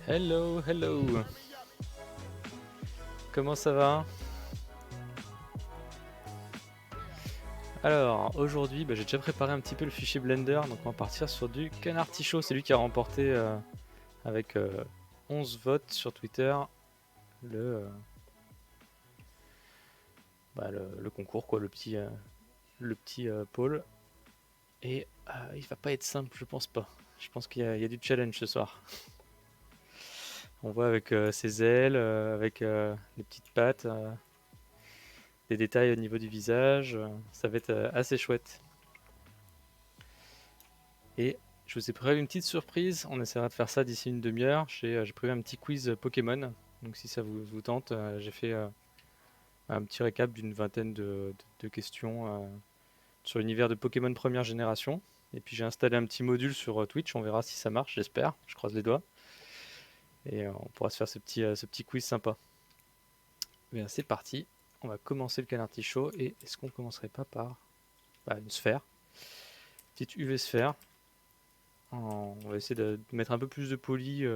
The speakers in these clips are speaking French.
Hello, hello. Comment ça va? Alors, aujourd'hui, j'ai déjà préparé un petit peu le fichier Blender, donc on va partir sur du Canartichaud. C'est lui qui a remporté avec 11 votes sur Twitter le, le concours, quoi, le petit pôle. Et il va pas être simple, je pense pas. Je pense qu'il y a du challenge ce soir. On voit avec ses ailes, avec les petites pattes, des détails au niveau du visage. Ça va être assez chouette. Et je vous ai prévu une petite surprise. On essaiera de faire ça d'ici une demi-heure. J'ai prévu un petit quiz Pokémon. Donc si ça vous tente, j'ai fait un petit récap d'une vingtaine de questions sur l'univers de Pokémon première génération. Et puis j'ai installé un petit module sur Twitch. On verra si ça marche, j'espère. Je croise les doigts. Et on pourra se faire ce petit quiz sympa. Bien, c'est parti. On va commencer le Canartichaud. Et est-ce qu'on commencerait pas par une sphère? Petite UV sphère. On va essayer de mettre un peu plus de poli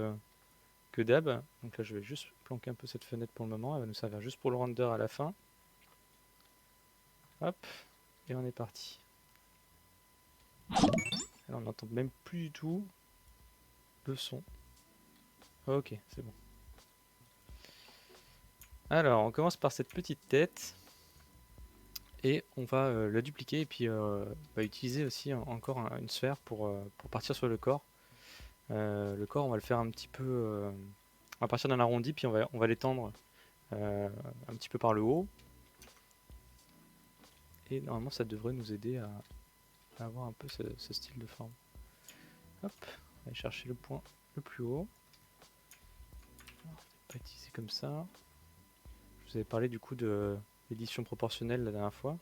que d'hab. Donc là je vais juste planquer un peu cette fenêtre pour le moment. Elle va nous servir juste pour le render à la fin. Hop. Et on est parti. Alors on n'entend même plus du tout le son. Ok, c'est bon. Alors on commence par cette petite tête. Et on va la dupliquer et puis utiliser aussi encore une sphère pour partir sur le corps. Le corps, on va le faire un petit peu. On va partir d'un arrondi, puis on va l'étendre un petit peu par le haut. Et normalement, ça devrait nous aider à avoir un peu ce style de forme. Hop, on va aller chercher le point le plus haut. On va pas utiliser comme ça. Je vous avais parlé du coup de l'édition proportionnelle la dernière fois.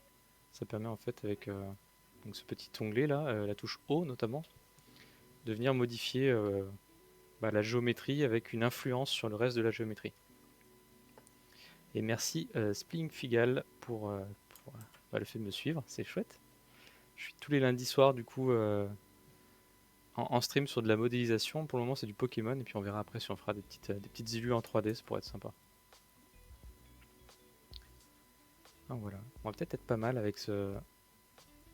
Ça permet en fait avec donc ce petit onglet là, la touche O notamment, de venir modifier la géométrie avec une influence sur le reste de la géométrie. Et merci Splingfigal pour le fait de me suivre, c'est chouette. Je suis tous les lundis soirs du coup en stream sur de la modélisation. Pour le moment c'est du Pokémon et puis on verra après si on fera des petites illus en 3D, ça pourrait être sympa. Donc voilà, on va peut-être être pas mal avec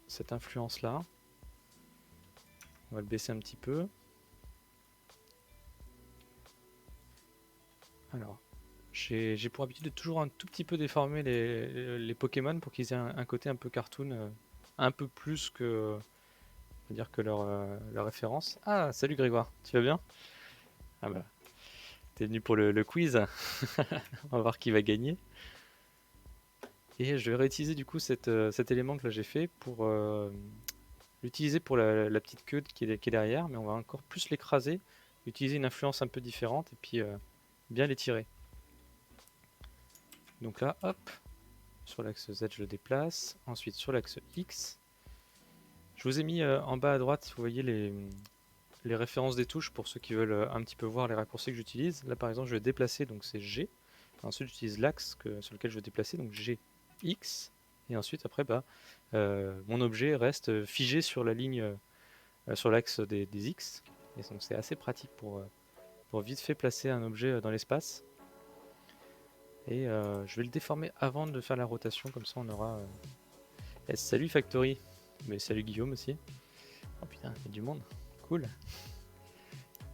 cette influence là. On va le baisser un petit peu. Alors, j'ai pour habitude de toujours un tout petit peu déformer les Pokémon pour qu'ils aient un côté un peu cartoon, un peu plus que, on va dire que leur référence. Ah, salut Grégoire, tu vas bien? Ah bah, t'es venu pour le quiz. On va voir qui va gagner. Et je vais réutiliser du coup cet élément que là j'ai fait pour l'utiliser pour la petite queue qui est derrière, mais on va encore plus l'écraser, utiliser une influence un peu différente et puis bien l'étirer. Donc là, hop, sur l'axe Z je le déplace, ensuite sur l'axe X. Je vous ai mis en bas à droite, vous voyez les références des touches pour ceux qui veulent un petit peu voir les raccourcis que j'utilise. Là par exemple je vais déplacer, donc c'est G. Ensuite j'utilise l'axe sur lequel je vais déplacer, donc G, X. Et ensuite après mon objet reste figé sur la ligne, sur l'axe des X. Et donc c'est assez pratique pour vite fait placer un objet dans l'espace. Et je vais le déformer avant de faire la rotation, comme ça on aura Eh, salut Factory. Mais salut Guillaume aussi. Oh putain, il y a du monde. Cool.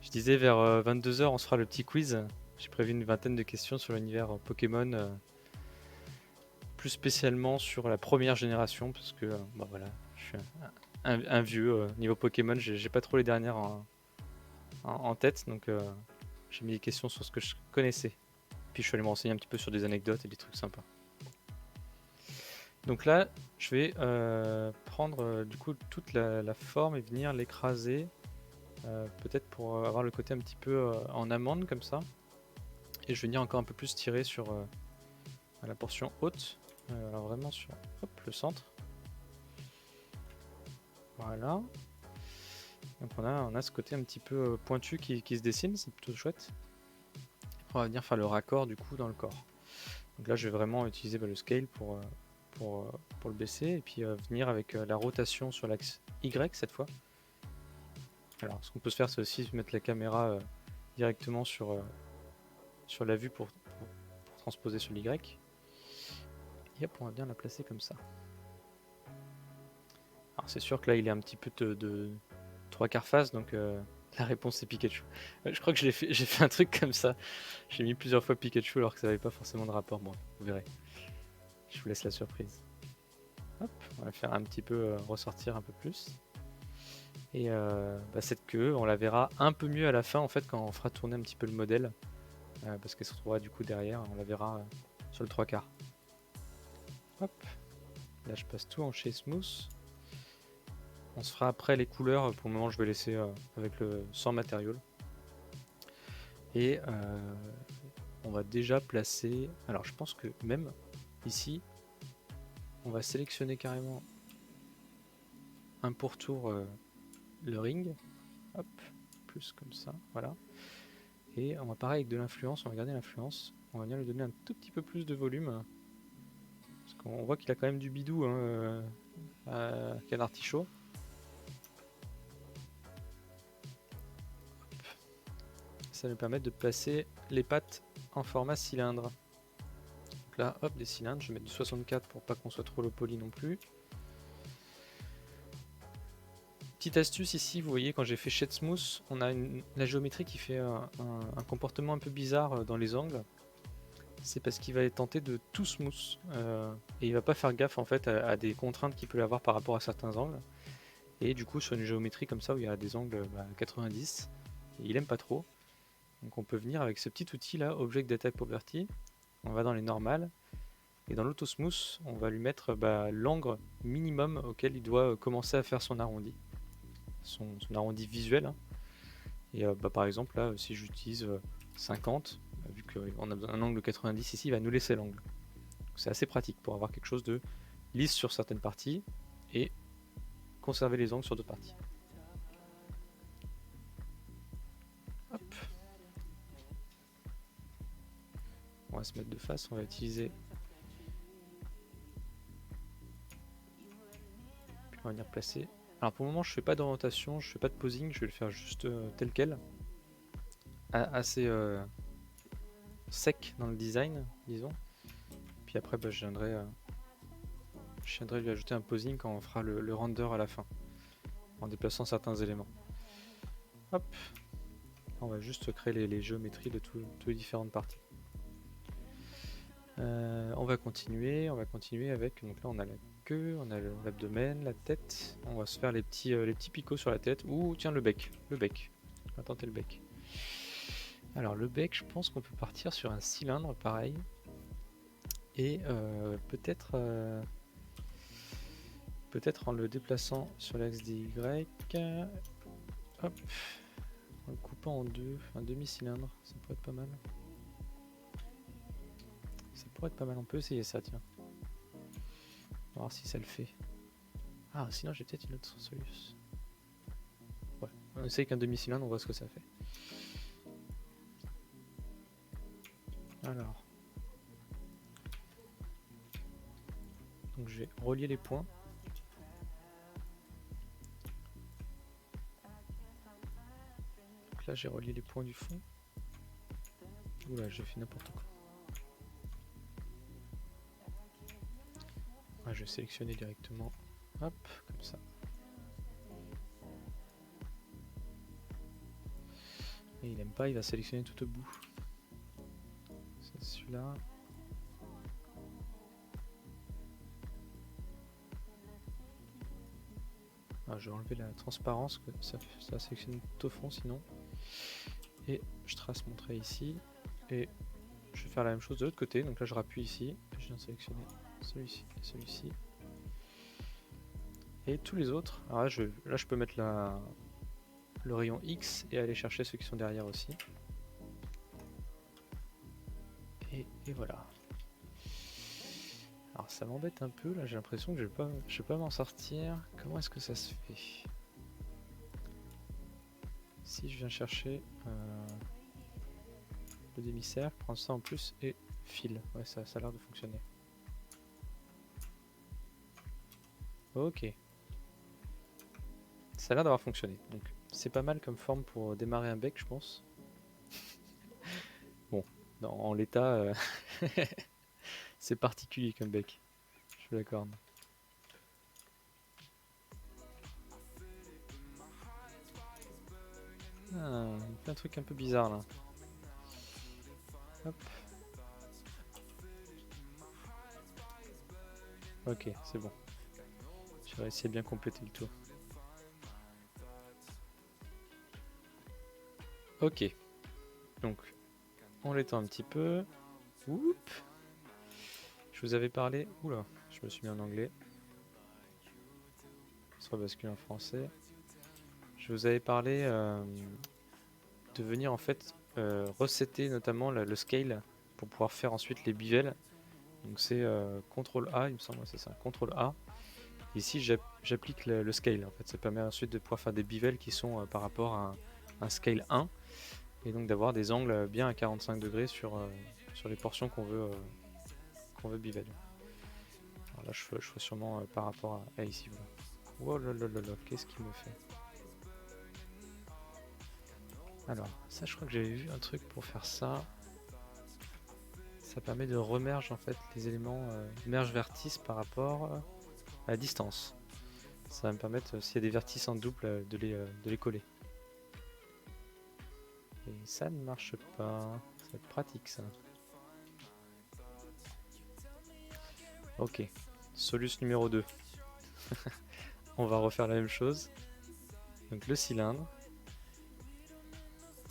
Je disais vers 22 h on se fera le petit quiz. J'ai prévu une vingtaine de questions sur l'univers Pokémon, plus spécialement sur la première génération, parce que bah voilà, je suis un vieux niveau Pokémon, j'ai pas trop les dernières en tête, donc j'ai mis des questions sur ce que je connaissais. Puis je suis allé me renseigner un petit peu sur des anecdotes et des trucs sympas. Donc là, je vais prendre du coup toute la forme et venir l'écraser, peut-être pour avoir le côté un petit peu en amande comme ça. Et je vais venir encore un peu plus tirer sur la portion haute, alors vraiment sur le centre. Voilà. Donc on a ce côté un petit peu pointu qui se dessine, c'est plutôt chouette. On va venir faire le raccord du coup dans le corps. Donc là je vais vraiment utiliser le scale pour le baisser et puis venir avec la rotation sur l'axe Y cette fois. Alors ce qu'on peut se faire c'est aussi mettre la caméra directement sur la vue pour transposer sur l'Y. Et hop, on va bien la placer comme ça. Alors c'est sûr que là il est un petit peu de 3/4 face, donc la réponse c'est Pikachu. Je crois que j'ai fait un truc comme ça. J'ai mis plusieurs fois Pikachu alors que ça n'avait pas forcément de rapport. Bon, vous verrez. Je vous laisse la surprise. Hop, on va faire un petit peu ressortir un peu plus. Et cette queue, on la verra un peu mieux à la fin en fait quand on fera tourner un petit peu le modèle. Parce qu'elle se retrouvera du coup derrière, on la verra sur le 3/4. Hop, là je passe tout en chez Smooth. On se fera après les couleurs, pour le moment je vais laisser avec le sans matériel. Et on va déjà placer, alors je pense que même ici, on va sélectionner carrément un pourtour le ring, hop, plus comme ça, voilà. Et on va pareil avec de l'influence, on va garder l'influence, on va venir lui donner un tout petit peu plus de volume, parce qu'on voit qu'il a quand même du bidou, hein, quel artichaut. Ça va nous permettre de placer les pattes en format cylindre. Donc là, hop, des cylindres, je vais mettre du 64 pour pas qu'on soit trop low poly non plus. Petite astuce ici, vous voyez quand j'ai fait Shade Smooth, on a la géométrie qui fait un comportement un peu bizarre dans les angles. C'est parce qu'il va tenter de tout smooth et il va pas faire gaffe en fait à des contraintes qu'il peut avoir par rapport à certains angles. Et du coup sur une géométrie comme ça où il y a des angles 90, il aime pas trop. Donc on peut venir avec ce petit outil là, Object Data Property, on va dans les normales et dans l'auto smooth on va lui mettre l'angle minimum auquel il doit commencer à faire son arrondi. Son arrondi visuel, hein. Et par exemple là si j'utilise 50, vu qu'on a un angle 90 ici, il va nous laisser l'angle. C'est assez pratique pour avoir quelque chose de lisse sur certaines parties et conserver les angles sur d'autres parties. Hop. On va se mettre de face, on va utiliser, puis on va venir placer. Alors pour le moment je fais pas d'orientation, je fais pas de posing, je vais le faire juste tel quel, assez sec dans le design, disons. Puis après je viendrai lui ajouter un posing quand on fera le render à la fin, en déplaçant certains éléments. Hop, on va juste créer les géométries de toutes les différentes parties. On va continuer avec, donc là on a la queue, on a l'abdomen, la tête, on va se faire les petits picots sur la tête, ou tiens le bec, on va tenter le bec. Alors le bec, je pense qu'on peut partir sur un cylindre pareil, et peut-être en le déplaçant sur l'axe des Y, hop, en le coupant en deux, un demi-cylindre, ça pourrait être pas mal. On peut essayer ça, tiens. On va voir si ça le fait. Ah, sinon j'ai peut-être une autre solution. Ouais, on essaye qu'un demi-cylindre, on voit ce que ça fait. Alors. Donc je vais relier les points. Donc là j'ai relié les points du fond. Oula, j'ai fait n'importe quoi. Ouais, je vais sélectionner directement. Hop, comme ça. Et il aime pas, il va sélectionner tout au bout. C'est celui-là. Ah, je vais enlever la transparence, que ça sélectionne tout au fond sinon. Et je trace mon trait ici. Et je vais faire la même chose de l'autre côté. Donc là je rappuie ici. Je viens de sélectionner celui-ci et celui-ci. Et tous les autres. Alors là je peux mettre le rayon X et aller chercher ceux qui sont derrière aussi. Et voilà. Alors ça m'embête un peu là, j'ai l'impression que je vais pas m'en sortir. Comment est-ce que ça se fait? Si je viens chercher le demi-cercle, prendre ça en plus et fil. Ouais, ça a l'air de fonctionner. Ok. Ça a l'air d'avoir fonctionné. Donc c'est pas mal comme forme pour démarrer un bec, je pense. Bon, en l'état, c'est particulier comme bec. Je l'accorde. Ah, il fait un truc un peu bizarre là. Hop. Ok, c'est bon. J'ai réussi à bien compléter le tour. Ok. Donc, on l'étend un petit peu. Oup. Je vous avais parlé... Oula, je me suis mis en anglais. On se rebascule en français. Je vous avais parlé de venir en fait resetter notamment le scale pour pouvoir faire ensuite les bivels. Donc c'est CTRL A, il me semble, c'est ça, CTRL A. Ici j'applique le scale en fait, ça permet ensuite de pouvoir faire des bivels qui sont par rapport à un scale 1 et donc d'avoir des angles bien à 45 degrés sur les portions qu'on veut bivel. Alors là je fais sûrement par rapport à ici. Voilà. Oh là là là là, qu'est-ce qu'il me fait? Alors ça je crois que j'avais vu un truc pour faire ça. Ça permet de remerge en fait les éléments merge vertice par rapport à la distance. Ça va me permettre, s'il y a des vertices en double, de les coller. Et ça ne marche pas. Ça va être pratique ça. Ok. Solus numéro 2. On va refaire la même chose. Donc le cylindre.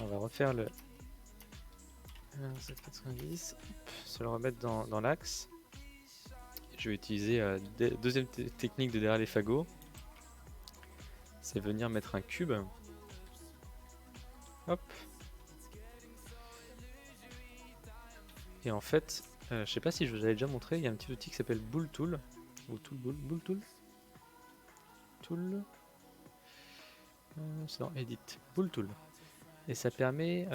On va refaire le 790. Se le remettre dans l'axe. Je vais utiliser deuxième technique de derrière les fagots. C'est venir mettre un cube. Hop. Et en fait, je sais pas si je vous avais déjà montré, il y a un petit outil qui s'appelle Bool Tool. Ou Bool Tool. Tool. C'est dans Edit. Bool Tool. Et ça permet,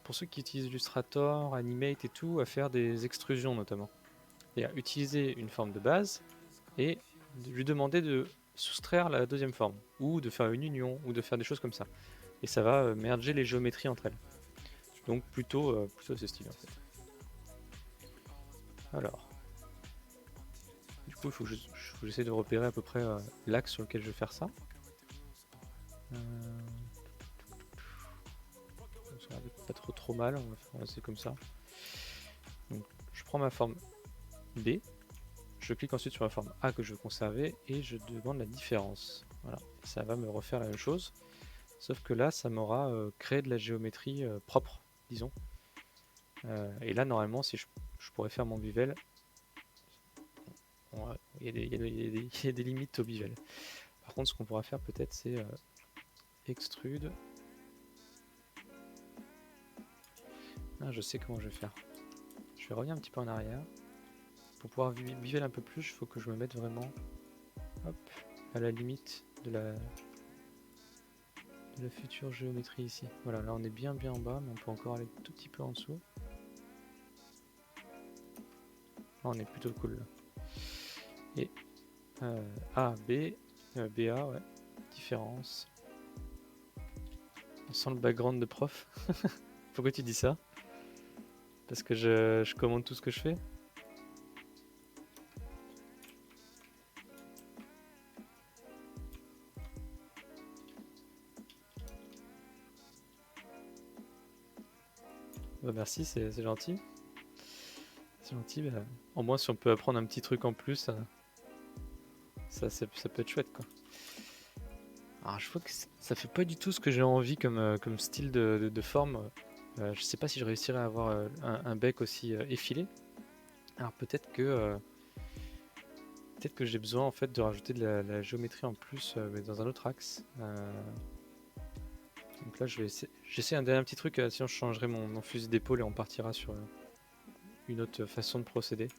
pour ceux qui utilisent Illustrator, Animate et tout, à faire des extrusions notamment. Et à utiliser une forme de base et de lui demander de soustraire la deuxième forme. Ou de faire une union, ou de faire des choses comme ça. Et ça va merger les géométries entre elles. Donc plutôt ce style en fait. Alors. Du coup, il faut que j'essaie de repérer à peu près l'axe sur lequel je vais faire ça. Ça va pas trop mal, on va faire c'est comme ça. Donc, je prends ma forme B, je clique ensuite sur la forme A que je veux conserver et je demande la différence. Voilà, ça va me refaire la même chose, sauf que là, ça m'aura créé de la géométrie propre, disons. Et là, normalement, si je pourrais faire mon bivel, il y a des limites au bivel. Par contre, ce qu'on pourra faire peut-être, c'est extrude. Ah, je sais comment je vais faire. Je vais revenir un petit peu en arrière. Pour pouvoir bivel un peu plus, il faut que je me mette vraiment hop, à la limite de la future géométrie ici. Voilà, là on est bien en bas, mais on peut encore aller tout petit peu en dessous. Là on est plutôt cool là. Et A, B, BA, ouais, différence. On sent le background de prof. Pourquoi tu dis ça? Parce que je commande tout ce que je fais? Bah, merci, c'est gentil. C'est gentil. Bah, au moins, si on peut apprendre un petit truc en plus, ça peut être chouette, quoi. Alors, je vois que ça fait pas du tout ce que j'ai envie comme style de forme. Je sais pas si je réussirais à avoir un bec aussi effilé. Alors peut-être que j'ai besoin en fait de rajouter de la géométrie en plus, mais dans un autre axe. Donc là, j'essaie un dernier petit truc, sinon je changerai mon fusil d'épaule et on partira sur une autre façon de procéder.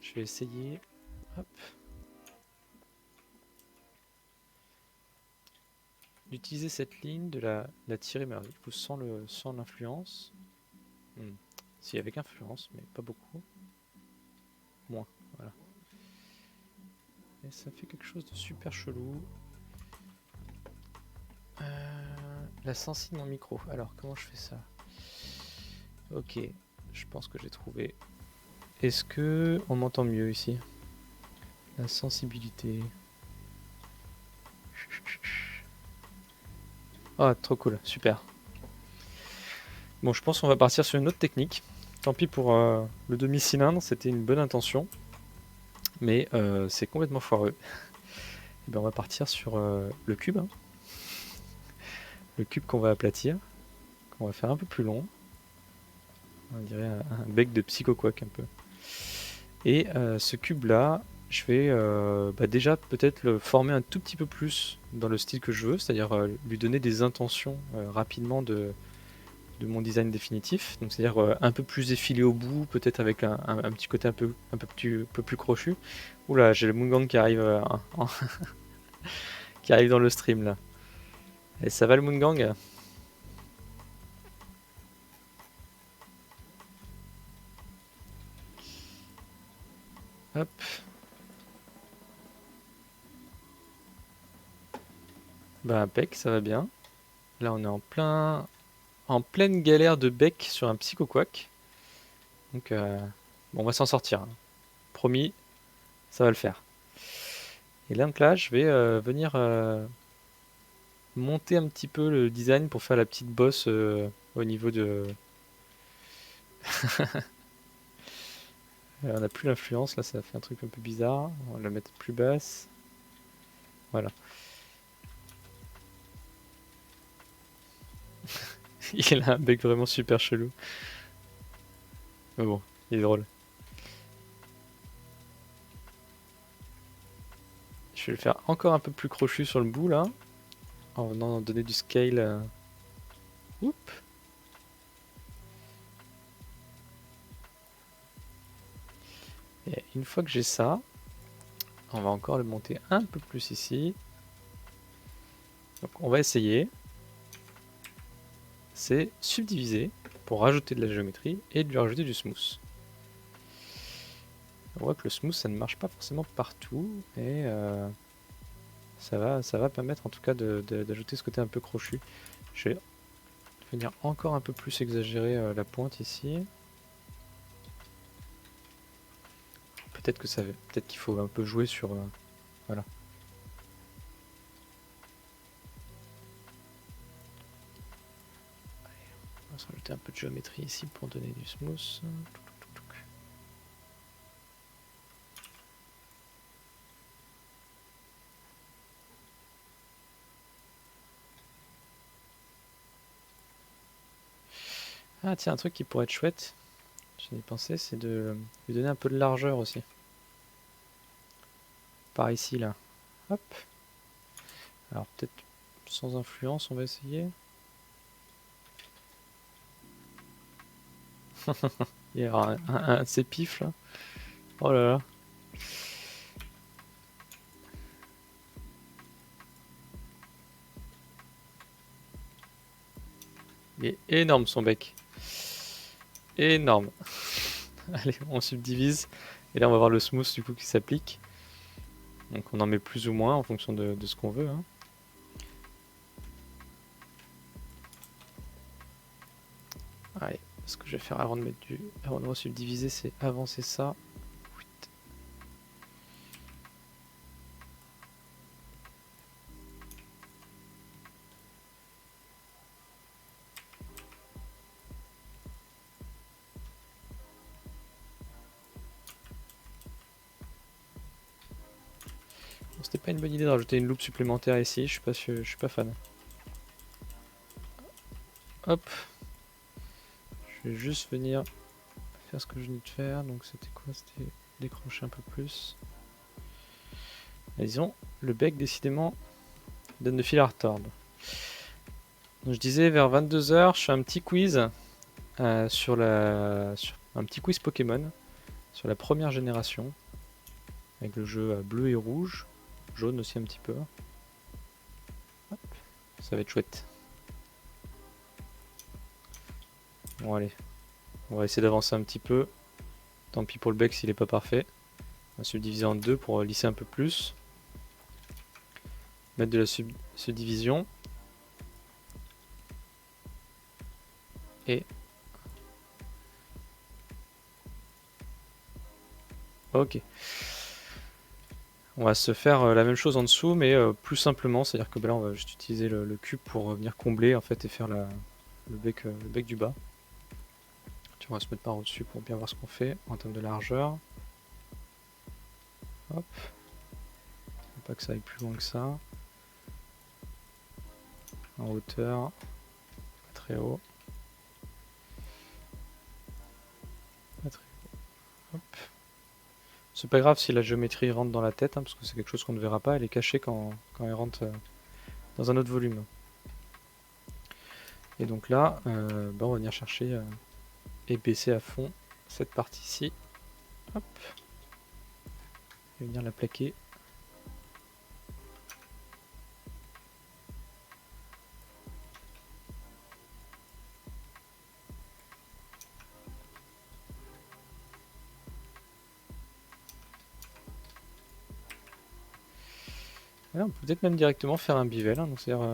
Je vais essayer. Hop. D'utiliser cette ligne, de la tirer, mais alors, du coup sans l'influence. Si, avec influence, mais pas beaucoup. Moins, voilà. Et ça fait quelque chose de super chelou. La sensible en micro. Alors, comment je fais ça? Ok, je pense que j'ai trouvé. Est-ce que on m'entend mieux ici? La sensibilité. Ah, trop cool, super. Bon, je pense qu'on va partir sur une autre technique. Tant pis pour le demi-cylindre, c'était une bonne intention. Mais c'est complètement foireux. Et bien, on va partir sur le cube. Hein. Le cube qu'on va aplatir. Qu'on va faire un peu plus long. On dirait un bec de psychoquack un peu. Et ce cube-là, je vais déjà peut-être le former un tout petit peu plus dans le style que je veux, c'est-à-dire lui donner des intentions rapidement de mon design définitif. Donc c'est-à-dire un peu plus effilé au bout, peut-être avec un petit côté un peu plus crochu. Oula, j'ai le Moongang qui arrive, qui arrive dans le stream là. Et ça va le Moongang? Hop. Bah impec, ça va bien. Là on est en pleine galère de bec sur un psychoquack. Donc bon, on va s'en sortir. Hein. Promis, ça va le faire. Et là, donc là, je vais venir monter un petit peu le design pour faire la petite bosse au niveau de... on n'a plus l'influence, là ça fait un truc un peu bizarre. On va la mettre plus basse. Voilà. Il a un bec vraiment super chelou. Mais bon, il est drôle. Je vais le faire encore un peu plus crochu sur le bout là. En venant donner du scale. Oups. Et une fois que j'ai ça, on va encore le monter un peu plus ici. Donc on va essayer. C'est subdiviser pour rajouter de la géométrie et de lui rajouter du smooth. On voit que le smooth ça ne marche pas forcément partout et ça va permettre en tout cas d'ajouter ce côté un peu crochu. Je vais venir encore un peu plus exagérer la pointe ici. Peut-être qu'il faut un peu jouer sur voilà. On va se rajouter un peu de géométrie ici pour donner du smooth. Ah tiens, un truc qui pourrait être chouette, j'en ai pensé, c'est de lui donner un peu de largeur aussi. Par ici là. Hop. Alors peut-être sans influence, on va essayer. Il y a un de ces pifs là. Oh là là. Il est énorme son bec. Énorme. Allez, on subdivise. Et là, on va voir le smooth du coup qui s'applique. Donc on en met plus ou moins en fonction de ce qu'on veut. Hein. Allez, ce que je vais faire avant de resubdiviser, c'est avancer ça. C'était pas une bonne idée de rajouter une loupe supplémentaire ici, je suis pas fan. Hop. Je vais juste venir faire ce que je venais de faire. Donc c'était quoi? C'était décrocher un peu plus. Et disons, le bec décidément donne le fil à retordre. Donc je disais vers 22 h, je fais un petit quiz sur un petit quiz Pokémon sur la première génération avec le jeu bleu et rouge, jaune aussi un petit peu. Hop, ça va être chouette. Bon allez, on va essayer d'avancer un petit peu. Tant pis pour le bec s'il est pas parfait. On va subdiviser en deux pour lisser un peu plus. Mettre de la subdivision. Et ok. On va se faire la même chose en dessous, mais plus simplement, c'est-à-dire que là on va juste utiliser le cube pour venir combler en fait et faire le bec du bas. On va se mettre par au-dessus pour bien voir ce qu'on fait en termes de largeur. Hop. Faut pas que ça aille plus loin que ça. En hauteur, pas très haut. Pas très haut. Hop. C'est pas grave si la géométrie rentre dans la tête, hein, parce que c'est quelque chose qu'on ne verra pas, elle est cachée quand elle rentre dans un autre volume. Et donc là, on va venir chercher et baisser à fond cette partie-ci. Hop. Et venir la plaquer. Là, on peut peut-être même directement faire un bivel, hein, donc c'est-à-dire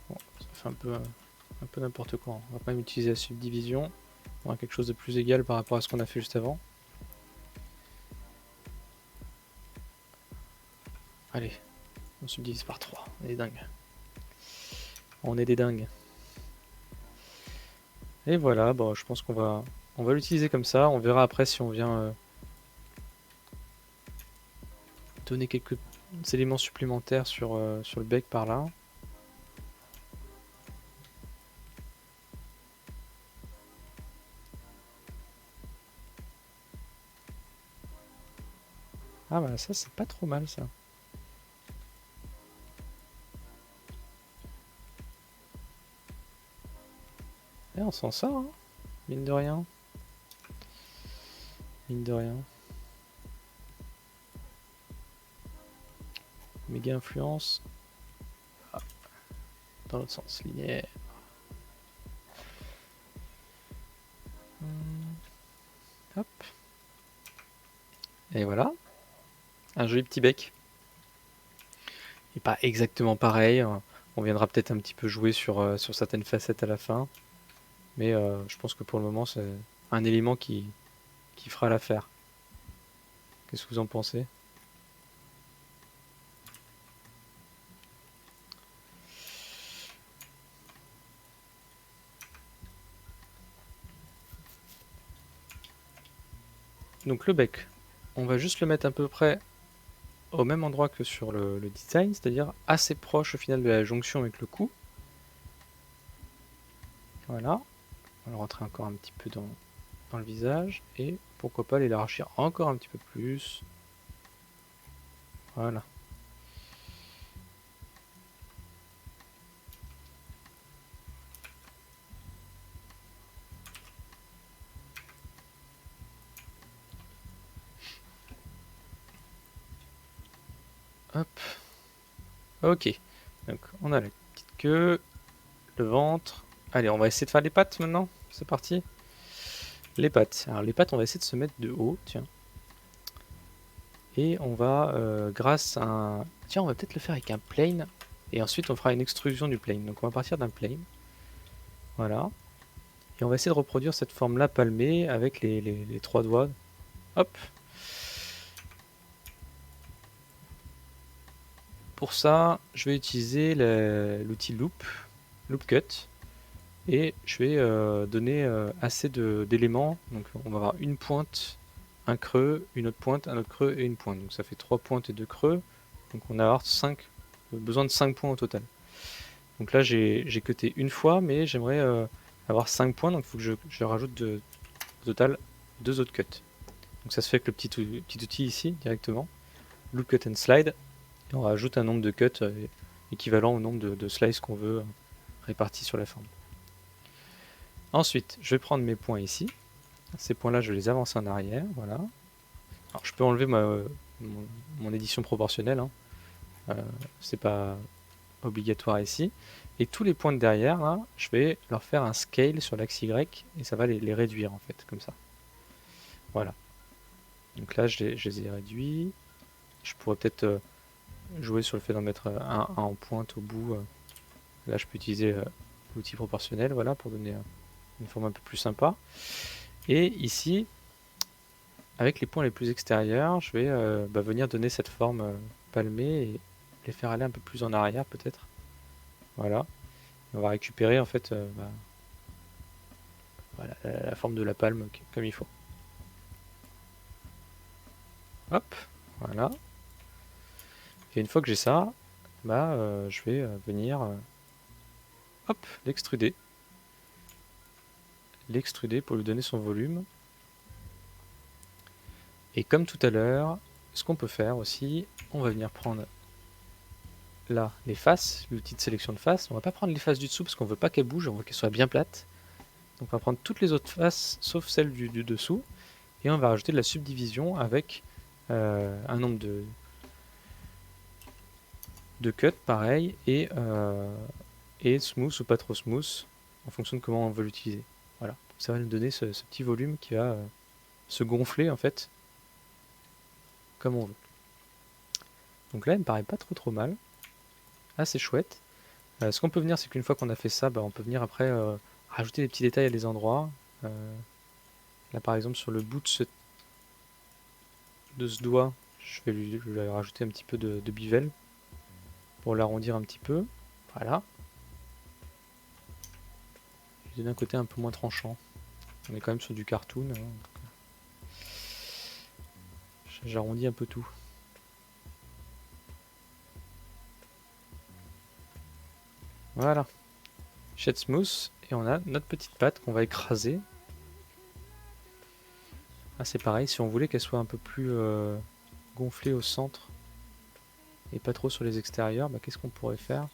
bon, ça fait un peu n'importe quoi. On va quand même utiliser la subdivision. On a quelque chose de plus égal par rapport à ce qu'on a fait juste avant. Allez, on subdivise par 3. On est des dingues. On est des dingues. Et voilà, bon, je pense qu'on va l'utiliser comme ça. On verra après si on vient donner quelques éléments supplémentaires sur le bec par là. Ah bah ça c'est pas trop mal ça. Et on s'en sort, hein, mine de rien. Mine de rien. Méga influence. Ah. Dans l'autre sens, linéaire. Hop. Et voilà. Un joli petit bec. Et pas exactement pareil. On viendra peut-être un petit peu jouer sur certaines facettes à la fin. Mais je pense que pour le moment, c'est un élément qui fera l'affaire. Qu'est-ce que vous en pensez? Donc le bec, on va juste le mettre à peu près au même endroit que sur le design, c'est-à-dire assez proche au final de la jonction avec le cou. Voilà. On va le rentrer encore un petit peu dans le visage et pourquoi pas l'élargir encore un petit peu plus. Voilà. Hop. Ok. Donc on a la petite queue, le ventre. Allez, on va essayer de faire les pattes maintenant. C'est parti. Les pattes. Alors les pattes, on va essayer de se mettre de haut, tiens. Et on va, grâce à un... Tiens, on va peut-être le faire avec un plane. Et ensuite, on fera une extrusion du plane. Donc on va partir d'un plane. Voilà. Et on va essayer de reproduire cette forme-là palmée avec les trois doigts. Hop. pour ça, je vais utiliser l'outil loop cut, et je vais donner assez d'éléments. Donc on va avoir une pointe, un creux, une autre pointe, un autre creux et une pointe. Donc ça fait 3 pointes et 2 creux. Donc on va avoir besoin de 5 points au total. Donc là j'ai cuté une fois, mais j'aimerais avoir 5 points, donc il faut que je rajoute au total 2 autres cuts. Donc ça se fait avec le petit outil ici directement, loop cut and slide, et on rajoute un nombre de cuts équivalent au nombre de slices qu'on veut répartis sur la forme. Ensuite, je vais prendre mes points ici. Ces points-là, je vais les avancer en arrière. Voilà. Alors, je peux enlever mon édition proportionnelle. Hein. C'est pas obligatoire ici. Et tous les points de derrière, là, je vais leur faire un scale sur l'axe Y et ça va les réduire en fait, comme ça. Voilà. Donc là, je les ai réduits. Je pourrais peut-être jouer sur le fait d'en mettre un en pointe au bout. Là, je peux utiliser l'outil proportionnel, voilà, pour donner une forme un peu plus sympa. Et ici, avec les points les plus extérieurs, je vais venir donner cette forme palmée et les faire aller un peu plus en arrière peut-être. Voilà. On va récupérer en fait voilà, la forme de la palme comme il faut. Hop, voilà. Et une fois que j'ai ça, je vais venir hop, l'extruder. L'extruder pour lui donner son volume. Et comme tout à l'heure, ce qu'on peut faire aussi, on va venir prendre là les faces, l'outil de sélection de faces. On va pas prendre les faces du dessous parce qu'on veut pas qu'elles bougent, on veut qu'elles soient bien plates. Donc on va prendre toutes les autres faces sauf celle du dessous et on va rajouter de la subdivision avec un nombre de cuts pareil et smooth ou pas trop smooth en fonction de comment on veut l'utiliser. Voilà, ça va nous donner ce petit volume qui va se gonfler en fait comme on veut. Donc là, il me paraît pas trop mal. Ah, c'est chouette. Ce qu'on peut venir, c'est qu'une fois qu'on a fait ça, on peut venir après rajouter des petits détails à des endroits. Là, par exemple, sur le bout de ce doigt, je vais lui rajouter un petit peu de bivelle pour l'arrondir un petit peu. Voilà. Je lui donne un côté un peu moins tranchant. On est quand même sur du cartoon. Hein, j'arrondis un peu tout. Voilà. Shade smooth. Et on a notre petite pâte qu'on va écraser. Ah, c'est pareil, si on voulait qu'elle soit un peu plus gonflée au centre et pas trop sur les extérieurs, qu'est-ce qu'on pourrait faire?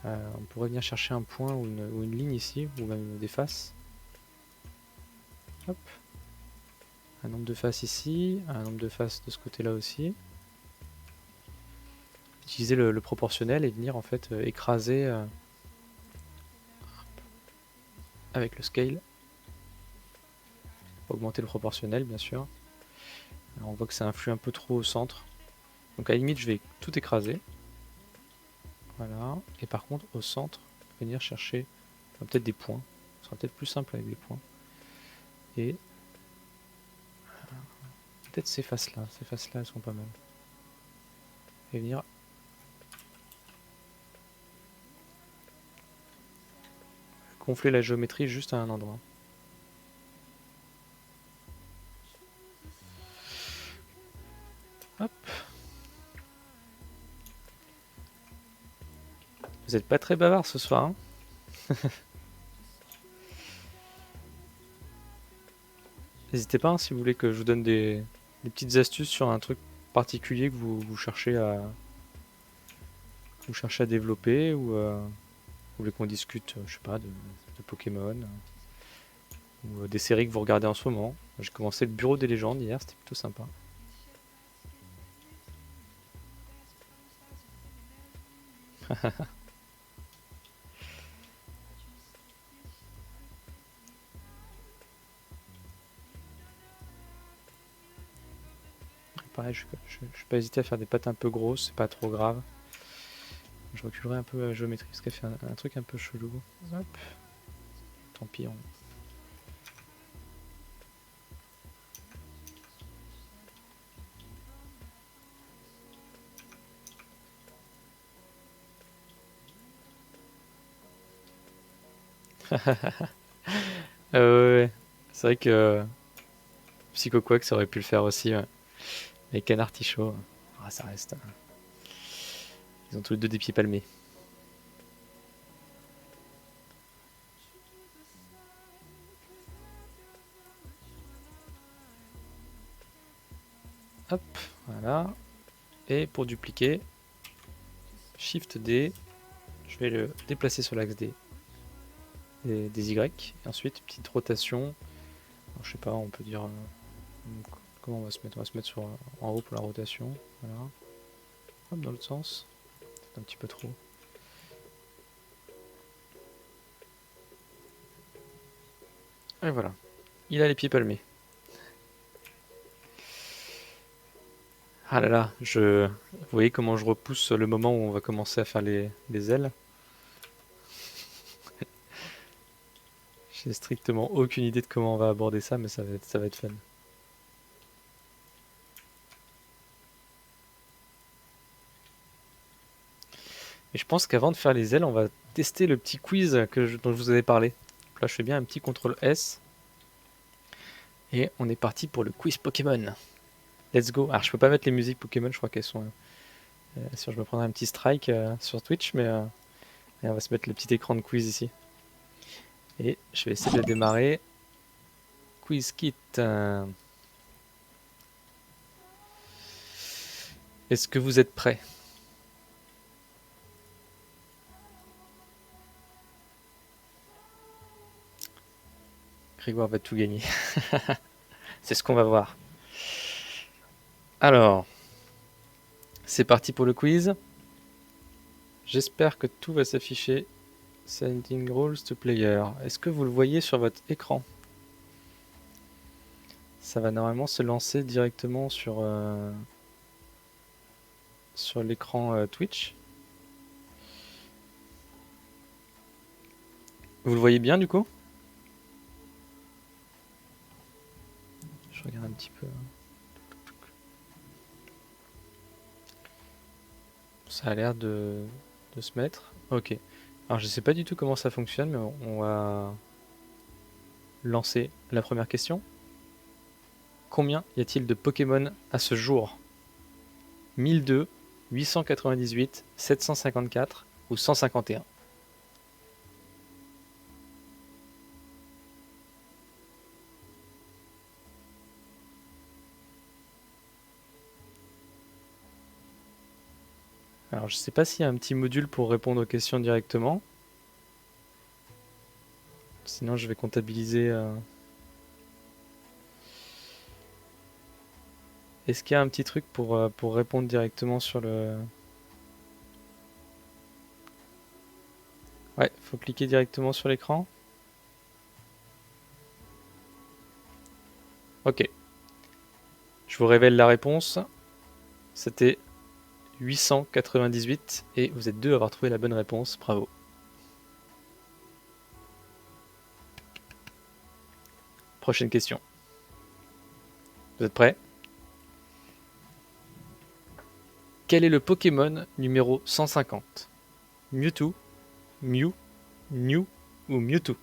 On pourrait venir chercher un point ou une ligne ici, ou même des faces. Hop. Un nombre de faces ici, un nombre de faces de ce côté-là aussi. Utiliser le proportionnel et venir en fait écraser avec le scale. Augmenter le proportionnel bien sûr. Alors on voit que ça influe un peu trop au centre. Donc à la limite je vais tout écraser. Voilà. Et par contre au centre, venir chercher peut-être des points. Ce sera peut-être plus simple avec des points. Et peut-être ces faces-là. Ces faces-là elles sont pas mal. Et venir gonfler la géométrie juste à un endroit. Hop. Vous êtes pas très bavard ce soir, hein. N'hésitez pas hein, si vous voulez que je vous donne des petites astuces sur un truc particulier que vous cherchez à développer ou vous voulez qu'on discute, je sais pas, de Pokémon ou des séries que vous regardez en ce moment. J'ai commencé le Bureau des légendes hier, c'était plutôt sympa. Pareil, je vais pas hésiter à faire des pattes un peu grosses, c'est pas trop grave. Je reculerai un peu la géométrie parce qu'elle fait un truc un peu chelou. Hop. Tant pis. Ouais, ouais. C'est vrai que Psycho Quack, ça aurait pu le faire aussi. Ouais. Mais Canard Artichaut, ah, ça reste. Ils ont tous les deux des pieds palmés. Hop, voilà. Et pour dupliquer, Shift D, je vais le déplacer sur l'axe des Y. Et ensuite, petite rotation. Alors, je sais pas, on peut dire. Comment on va se mettre? On va se mettre sur, en haut pour la rotation. Voilà. Hop, dans l'autre sens. C'est un petit peu trop. Et voilà. Il a les pieds palmés. Ah là là, vous voyez comment je repousse le moment où on va commencer à faire les ailes? J'ai strictement aucune idée de comment on va aborder ça, mais ça va être fun. Et je pense qu'avant de faire les ailes, on va tester le petit quiz dont je vous avais parlé. Là, je fais bien un petit CTRL S. Et on est parti pour le quiz Pokémon. Let's go. Alors, je peux pas mettre les musiques Pokémon, je crois qu'elles sont. Sinon, je me prendrai un petit strike sur Twitch, mais et on va se mettre le petit écran de quiz ici. Et je vais essayer de démarrer. Quiz kit. Est-ce que vous êtes prêts? Grégoire va tout gagner. C'est ce qu'on va voir. Alors, c'est parti pour le quiz. J'espère que tout va s'afficher. Sending rules to player. Est-ce que vous le voyez sur votre écran? Ça va normalement se lancer directement sur l'écran Twitch. Vous le voyez bien du coup? Je regarde un petit peu. Ça a l'air de se mettre. Ok. Alors je sais pas du tout comment ça fonctionne, mais on va lancer la première question. Combien y a-t-il de Pokémon à ce jour? 1002, 898, 754 ou 151? Alors je sais pas s'il y a un petit module pour répondre aux questions directement. Sinon je vais comptabiliser. Est-ce qu'il y a un petit truc pour répondre directement sur le... Ouais, faut cliquer directement sur l'écran. Ok. Je vous révèle la réponse. C'était 898 et vous êtes deux à avoir trouvé la bonne réponse. Bravo. Prochaine question. Vous êtes prêts? Quel est le Pokémon numéro 150? Mewtwo, Mew, Mew ou Mewtwo?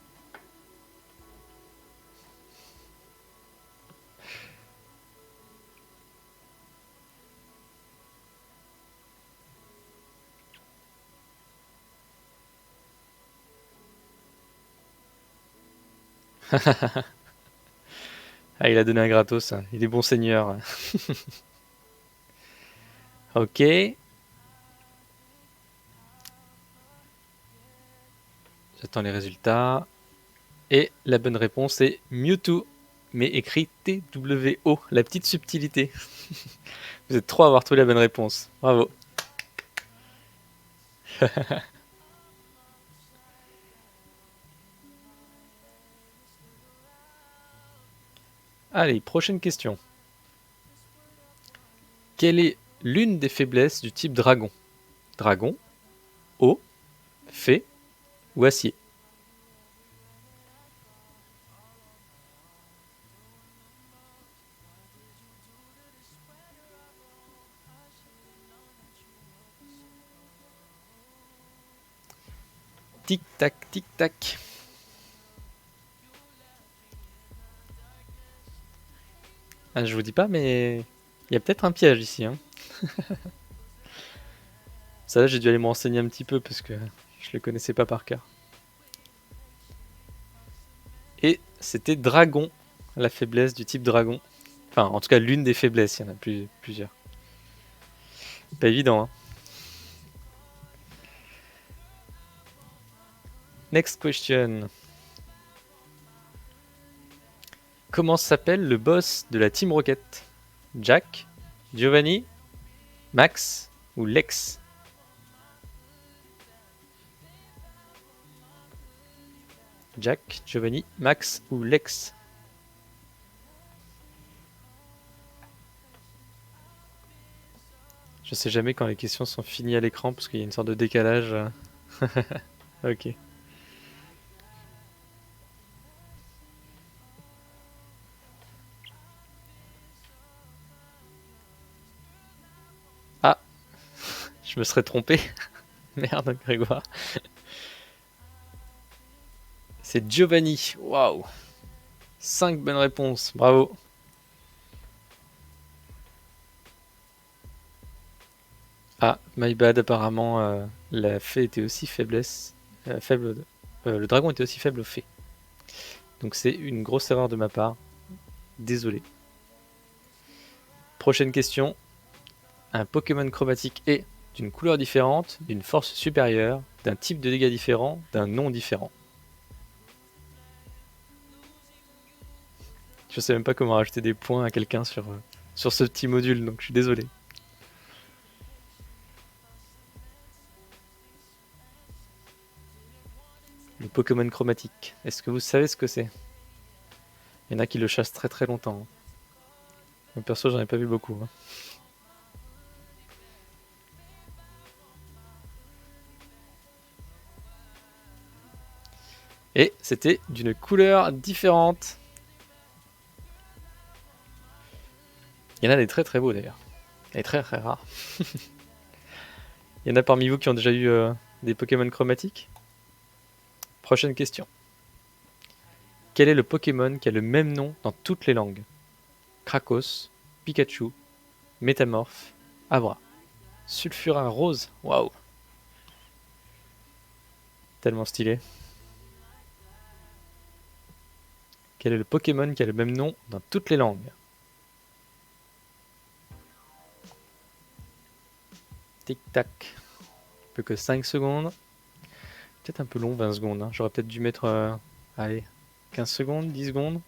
Ah, il a donné un gratos. Il est bon seigneur. Ok. J'attends les résultats. Et la bonne réponse est Mewtwo, mais écrit T-W-O, la petite subtilité. Vous êtes trois à avoir trouvé la bonne réponse. Bravo. Allez, prochaine question. Quelle est l'une des faiblesses du type dragon? Dragon, eau, fée ou acier? Tic tac, tic tac. Ah, je vous dis pas, mais il y a peut-être un piège ici. Hein. Ça là, j'ai dû aller me renseigner un petit peu parce que je le connaissais pas par cœur. Et c'était dragon, la faiblesse du type dragon. Enfin, en tout cas, l'une des faiblesses, il y en a plusieurs. Pas évident, hein. Next question. Comment s'appelle le boss de la Team Rocket? Jack, Giovanni, Max ou Lex? Jack, Giovanni, Max ou Lex? Je sais jamais quand les questions sont finies à l'écran parce qu'il y a une sorte de décalage. Ok. Ah, je me serais trompé. Merde, Grégoire. C'est Giovanni. Waouh. 5 bonnes réponses. Bravo. Ah, my bad. Apparemment, la fée était aussi faiblesse. Faible. Le dragon était aussi faible aux fées. Donc c'est une grosse erreur de ma part. Désolé. Prochaine question. Un Pokémon chromatique est d'une couleur différente, d'une force supérieure, d'un type de dégâts différent, d'un nom différent. Je sais même pas comment rajouter des points à quelqu'un sur ce petit module, donc je suis désolé. Le Pokémon chromatique. Est-ce que vous savez ce que c'est? Il y en a qui le chassent très très longtemps. Hein. Moi, perso, j'en ai pas vu beaucoup. Hein. Et c'était d'une couleur différente. Il y en a des très très beaux d'ailleurs. Et très très rares. Il y en a parmi vous qui ont déjà eu des Pokémon chromatiques? Prochaine question. Quel est le Pokémon qui a le même nom dans toutes les langues? Krakos, Pikachu, Métamorphe, Abra. Sulfurin rose, waouh! Tellement stylé. Quel est le Pokémon qui a le même nom dans toutes les langues? Tic tac. Plus que 5 secondes. Peut-être un peu long, 20 secondes. Hein. J'aurais peut-être dû mettre, allez, 15 secondes, 10 secondes.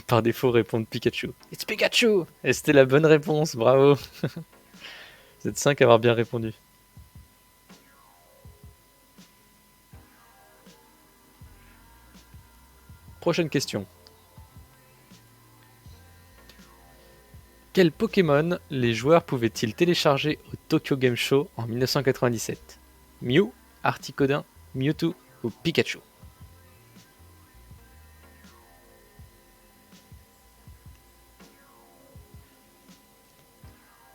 Par défaut, répondre Pikachu. It's Pikachu! Et c'était la bonne réponse, bravo! Vous êtes 5 à avoir bien répondu. Prochaine question. Quel Pokémon les joueurs pouvaient-ils télécharger au Tokyo Game Show en 1997? Mew, Articodin, Mewtwo ou Pikachu?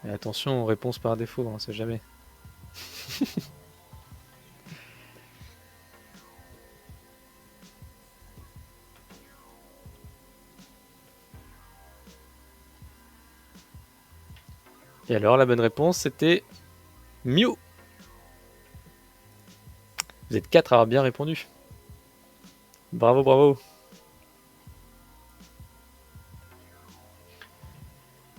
Et attention aux réponses par défaut, on sait jamais. Et alors la bonne réponse c'était Mew. Vous êtes 4 à avoir bien répondu. Bravo, bravo.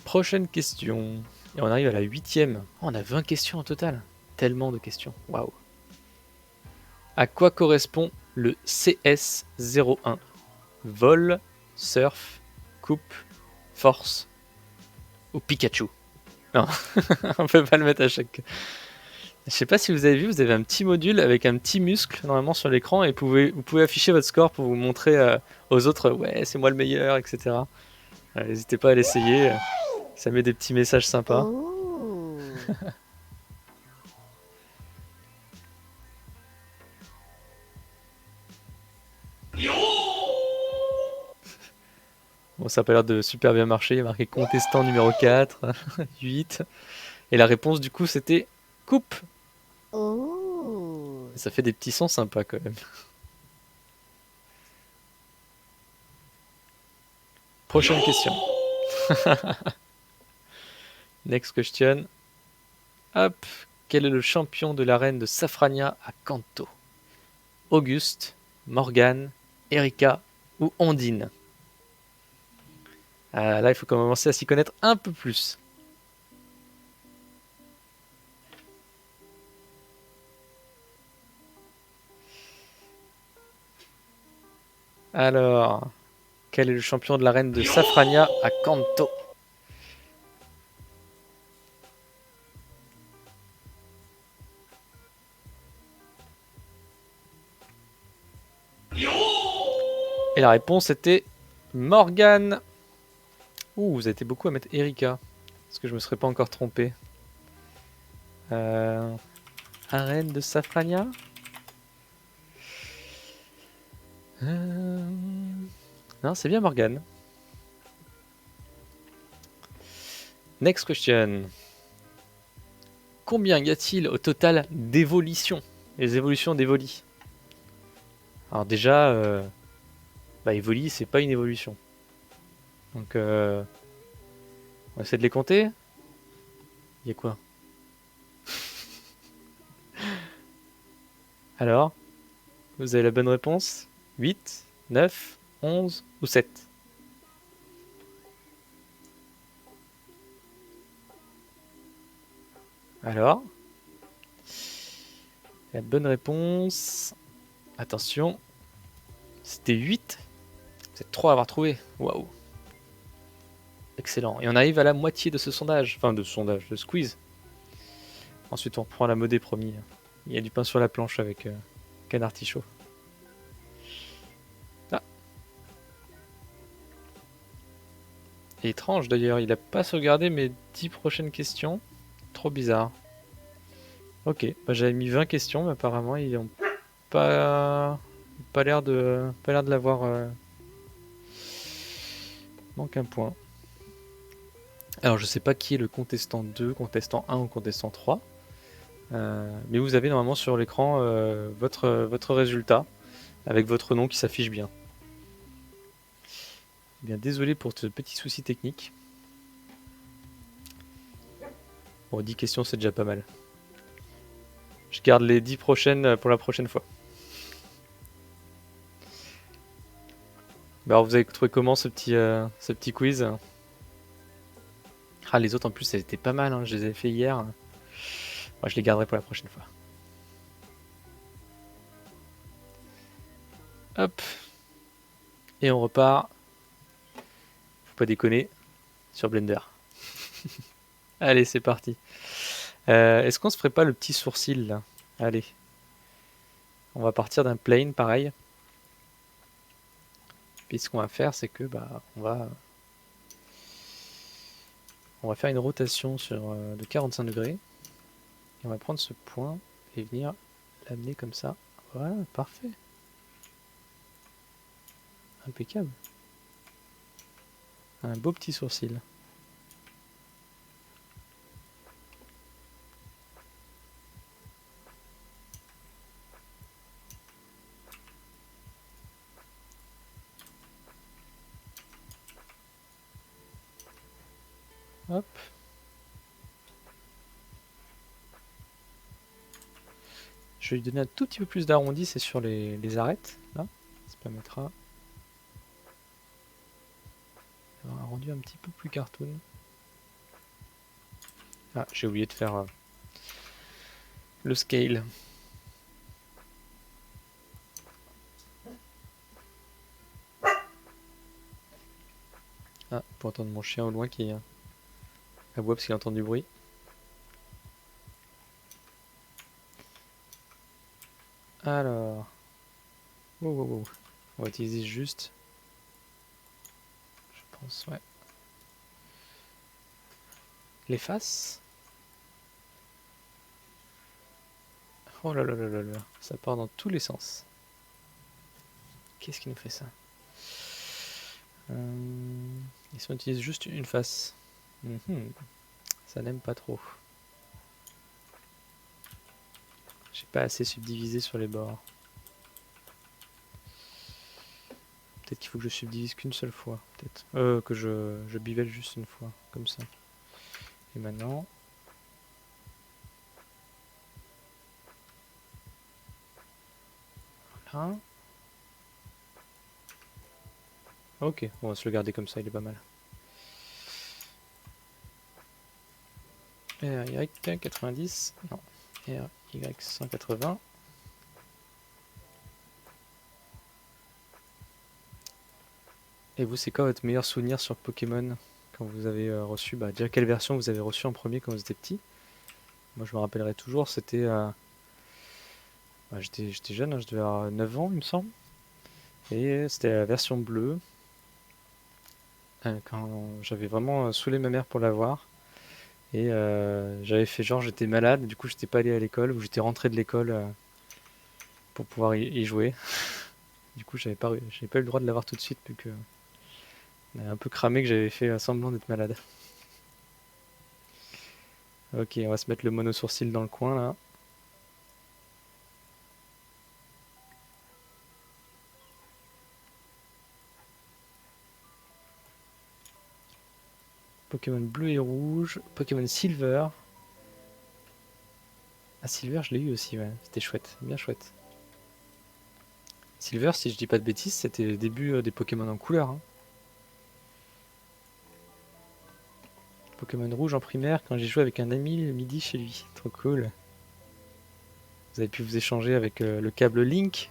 Prochaine question. Et on arrive à la 8ème. Oh, on a 20 questions en total. Tellement de questions. Waouh. À quoi correspond le CS01? Vol, surf, coupe, force ou Pikachu? Non, on peut pas le mettre à chaque. Je sais pas si vous avez vu, vous avez un petit module avec un petit muscle normalement sur l'écran et vous pouvez afficher votre score pour vous montrer aux autres, ouais, c'est moi le meilleur, etc. N'hésitez pas à l'essayer, ça met des petits messages sympas. Oh. Bon, ça a pas l'air de super bien marcher, il y a marqué contestant numéro 4, 8. Et la réponse du coup c'était coupe. Oh. Ça fait des petits sons sympas quand même. Prochaine question. Next question. Hop. Quel est le champion de l'arène de Safrania à Kanto? Auguste, Morgane, Erika ou Ondine? Là, il faut commencer à s'y connaître un peu plus. Alors, quel est le champion de l'arène de Safrania à Kanto? Et la réponse était Morgane. Ouh, vous avez été beaucoup à mettre Erika. Est-ce que je me serais pas encore trompé? Arène de Safrania? Non, c'est bien Morgane. Next question. Combien y a-t-il au total d'évolutions? Les évolutions d'Evoli. Alors déjà, Evoli, c'est pas une évolution. Donc, on va essayer de les compter. Il y a quoi? Alors, vous avez la bonne réponse? 8, 9, 11 ou 7? Alors, la bonne réponse... Attention, c'était 8. C'est 3 à avoir trouvé. Waouh. Excellent. Et on arrive à la moitié de ce sondage. Enfin, de sondage, de squeeze. Ensuite, on reprend la modée, promis. Il y a du pain sur la planche avec Canard Artichaut. Ah. Et étrange d'ailleurs, il a pas sauvegardé mes 10 prochaines questions. Trop bizarre. Ok, j'avais mis 20 questions, mais apparemment ils ont pas l'air de l'avoir. Manque un point. Alors je sais pas qui est le contestant 2, contestant 1 ou contestant 3. Mais vous avez normalement sur l'écran votre résultat avec votre nom qui s'affiche bien. Bien, désolé pour ce petit souci technique. Bon, 10 questions c'est déjà pas mal. Je garde les 10 prochaines pour la prochaine fois. Alors vous avez trouvé comment ce petit quiz? Ah, les autres en plus, ça étaient pas mal, hein. Je les avais fait hier. Moi, je les garderai pour la prochaine fois. Hop. Et on repart. Faut pas déconner. Sur Blender. Allez, c'est parti. Est-ce qu'on se ferait pas le petit sourcil là? Allez. On va partir d'un plane pareil. Puis ce qu'on va faire, c'est que on va faire une rotation de 45 degrés. Et on va prendre ce point et venir l'amener comme ça. Voilà, parfait. Impeccable. Un beau petit sourcil. Hop. Je vais lui donner un tout petit peu plus d'arrondi, c'est sur les arêtes. Là, ça permettra d'avoir un rendu un petit peu plus cartoon. Ah, j'ai oublié de faire le scale. Ah, pour entendre mon chien au loin qui aboie parce qu'il entend du bruit. Alors, on va utiliser juste, je pense, ouais, les faces. Oh là là là là là, ça part dans tous les sens. Qu'est-ce qui nous fait ça? Et si on utilise juste une face, ça n'aime pas trop. J'ai pas assez subdivisé sur les bords. Peut-être qu'il faut que je subdivise qu'une seule fois. Peut-être. Que je bivelle juste une fois. Comme ça. Et maintenant. Voilà. Ok, on va se le garder comme ça, il est pas mal. RY 90. Non. RY 180. Et vous, c'est quoi votre meilleur souvenir sur Pokémon quand vous avez reçu, déjà quelle version vous avez reçu en premier quand vous étiez petit? Moi, je me rappellerai toujours, c'était, j'étais jeune, hein, je devais avoir 9 ans, il me semble, et c'était la version bleue, quand j'avais vraiment saoulé ma mère pour l'avoir, et j'avais fait genre j'étais malade, du coup j'étais pas allé à l'école, ou j'étais rentré de l'école pour pouvoir y jouer. Du coup, j'avais pas eu le droit de l'avoir tout de suite, vu que on avait un peu cramé que j'avais fait semblant d'être malade. Ok, on va se mettre le mono sourcil dans le coin là. Pokémon bleu et rouge, Pokémon Silver. Ah, Silver, je l'ai eu aussi, ouais. C'était chouette, bien chouette. Silver, si je dis pas de bêtises, c'était le début des Pokémon en couleur, hein. Pokémon rouge en primaire, quand j'ai joué avec un ami le midi chez lui. Trop cool. Vous avez pu vous échanger avec le câble Link.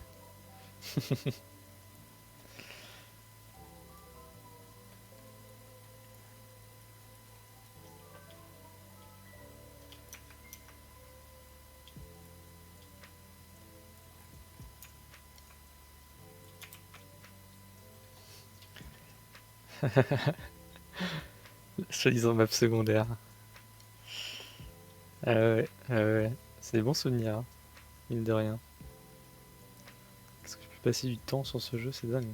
Soi-disant map secondaire. Ah ouais, ah ouais. C'est des bons souvenirs, hein, mine de rien. Qu'est-ce que je peux passer du temps sur ce jeu, c'est dingue.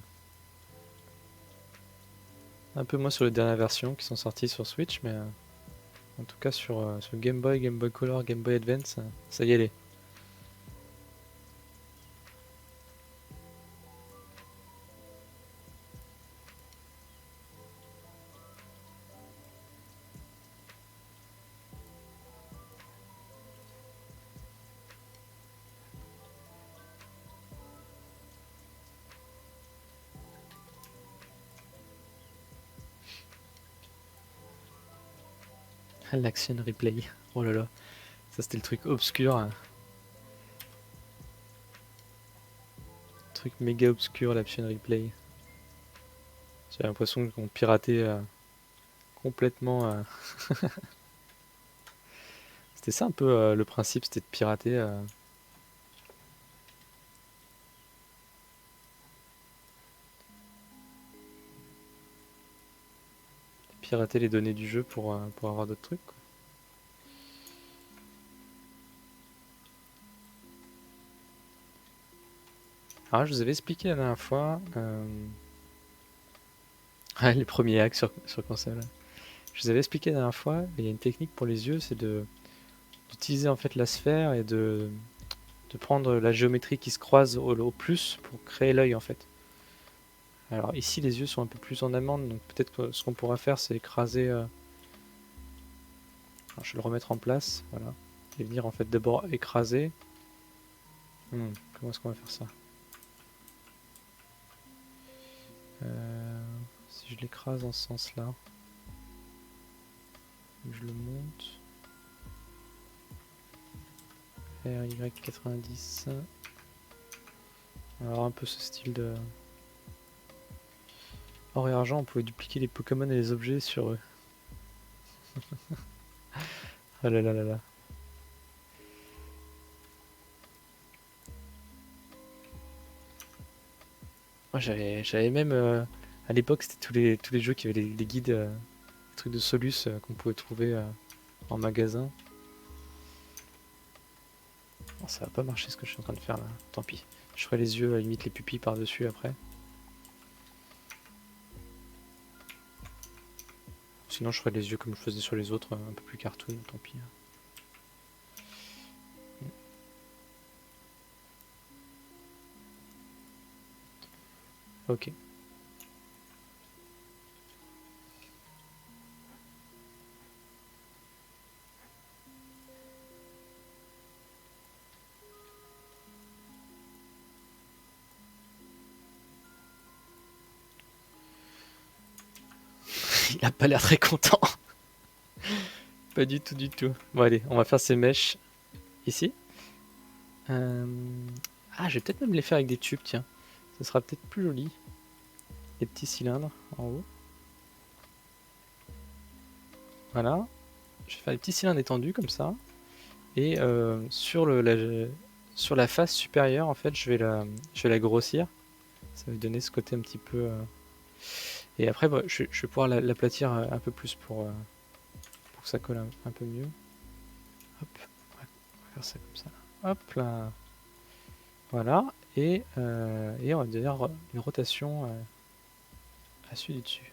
Un peu moins sur les dernières versions qui sont sorties sur Switch, mais en tout cas sur Game Boy Color, Game Boy Advance, ça y allait. L'action replay. Oh là là. Ça c'était le truc obscur. Truc méga obscur, l'action replay. J'ai l'impression qu'on piratait complètement. C'était ça un peu le principe, c'était de pirater. Pirater les données du jeu pour avoir d'autres trucs, quoi. Alors je vous avais expliqué la dernière fois les premiers hacks sur console. Je vous avais expliqué la dernière fois, il y a une technique pour les yeux, c'est d'utiliser en fait la sphère et de prendre la géométrie qui se croise au plus pour créer l'œil en fait. Alors ici les yeux sont un peu plus en amande, donc peut-être que ce qu'on pourra faire c'est écraser. Alors, je vais le remettre en place, voilà. Et venir en fait d'abord écraser. Comment est-ce qu'on va faire ça? Si je l'écrase en ce sens-là, je le monte. RY90. Alors un peu ce style de... Or et argent, on pouvait dupliquer les Pokémon et les objets sur eux. Ah là là là là. Moi j'avais même... à l'époque c'était tous les jeux qui avaient les guides, les trucs de Solus qu'on pouvait trouver en magasin. Oh, ça va pas marcher ce que je suis en train de faire là, tant pis. Je ferai les yeux, à la limite les pupilles par-dessus après. Sinon je ferai les yeux comme je faisais sur les autres, un peu plus cartoon, tant pis. Ok. Il a pas l'air très content. Pas du tout, du tout. Bon allez, on va faire ces mèches ici. Ah, je vais peut-être même les faire avec des tubes, tiens. Ce sera peut-être plus joli. Des petits cylindres en haut. Voilà. Je vais faire des petits cylindres étendus comme ça. Et sur la face supérieure, en fait, je vais la grossir. Ça va lui donner ce côté un petit peu... Et après, bah, je vais pouvoir l'aplatir un peu plus pour que ça colle un peu mieux. Hop, on va faire ça comme ça. Hop là. Voilà. Et on va donner une rotation à celui du dessus.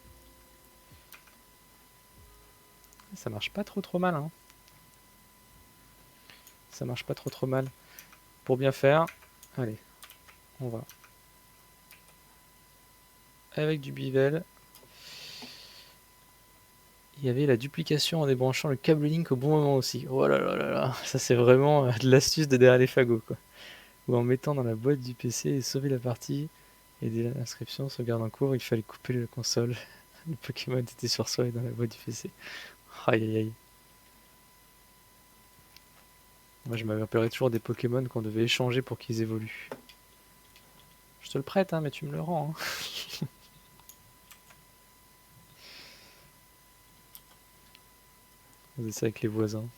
Ça marche pas trop mal, hein. Ça marche pas trop mal. Pour bien faire, allez, on va avec du bivel. Il y avait la duplication en débranchant le câble Link au bon moment aussi. Oh là là là là, ça c'est vraiment de l'astuce de derrière les fagots, quoi. Ou en mettant dans la boîte du PC et sauver la partie. Et dès l'inscription sauvegarde en cours, il fallait couper la console. Le Pokémon était sur soi et dans la boîte du PC. Aïe aïe aïe. Moi je m'avais rappelé toujours des Pokémon qu'on devait échanger pour qu'ils évoluent. Je te le prête, hein, mais tu me le rends. Hein. On faisait ça avec les voisins.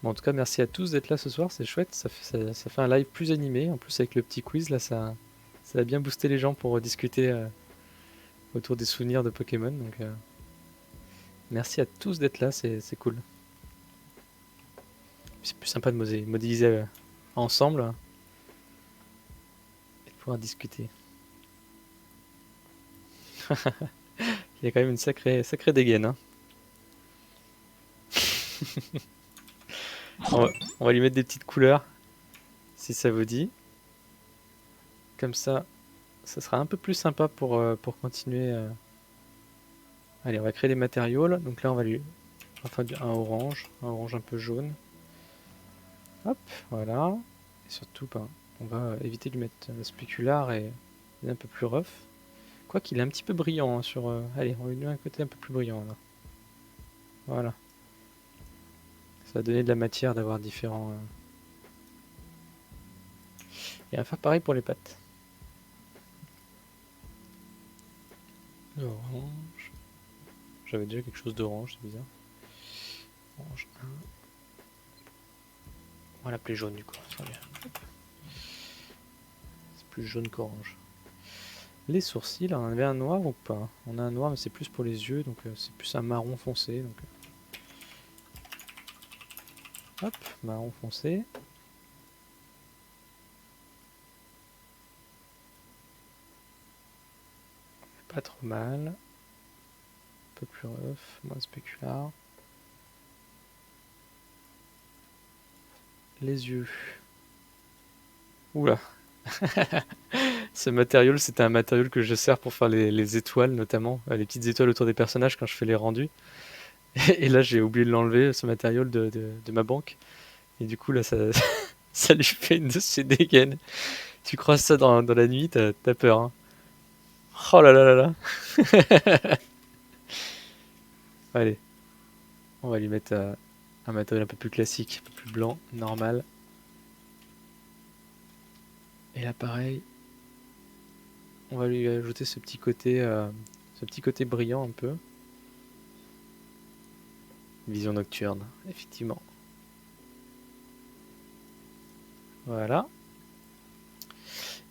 Bon, en tout cas, merci à tous d'être là ce soir, c'est chouette, ça fait un live plus animé. En plus, avec le petit quiz, là, ça a bien boosté les gens pour discuter autour des souvenirs de Pokémon. Donc, merci à tous d'être là, c'est cool. C'est plus sympa de modéliser ensemble et de pouvoir discuter. Il y a quand même une sacrée dégaine. Hein. On va lui mettre des petites couleurs, si ça vous dit. Comme ça sera un peu plus sympa pour continuer. Allez, on va créer des matériaux. Là. Donc là, on va faire un orange un peu jaune. Hop, voilà. Et surtout, ben, on va éviter de lui mettre un spécular et un peu plus rough. Quoi qu'il est un petit peu brillant hein, sur... allez, on va lui donner un côté un peu plus brillant là. Voilà. Ça va donner de la matière d'avoir différents... Et on va faire pareil pour les pattes. Orange. J'avais déjà quelque chose d'orange, c'est bizarre. Orange 1. On va l'appeler jaune du coup. C'est plus jaune qu'orange. Les sourcils, on avait un noir ou pas? On a un noir mais c'est plus pour les yeux, donc c'est plus un marron foncé. Donc, hop, marron foncé. Pas trop mal. Un peu plus rough, moins spécular. Les yeux. Oula. Ce matériau, c'était un matériau que je sers pour faire les étoiles, notamment. Les petites étoiles autour des personnages quand je fais les rendus. Et là, j'ai oublié de l'enlever, ce matériau de ma banque. Et du coup, là, ça lui fait une de ses dégaines. Tu croises ça dans la nuit, t'as peur. Hein. Oh là là là là. Allez, on va lui mettre un matériel un peu plus classique, un peu plus blanc, normal. Et là, pareil, on va lui ajouter ce petit côté brillant un peu. Vision nocturne, effectivement. Voilà.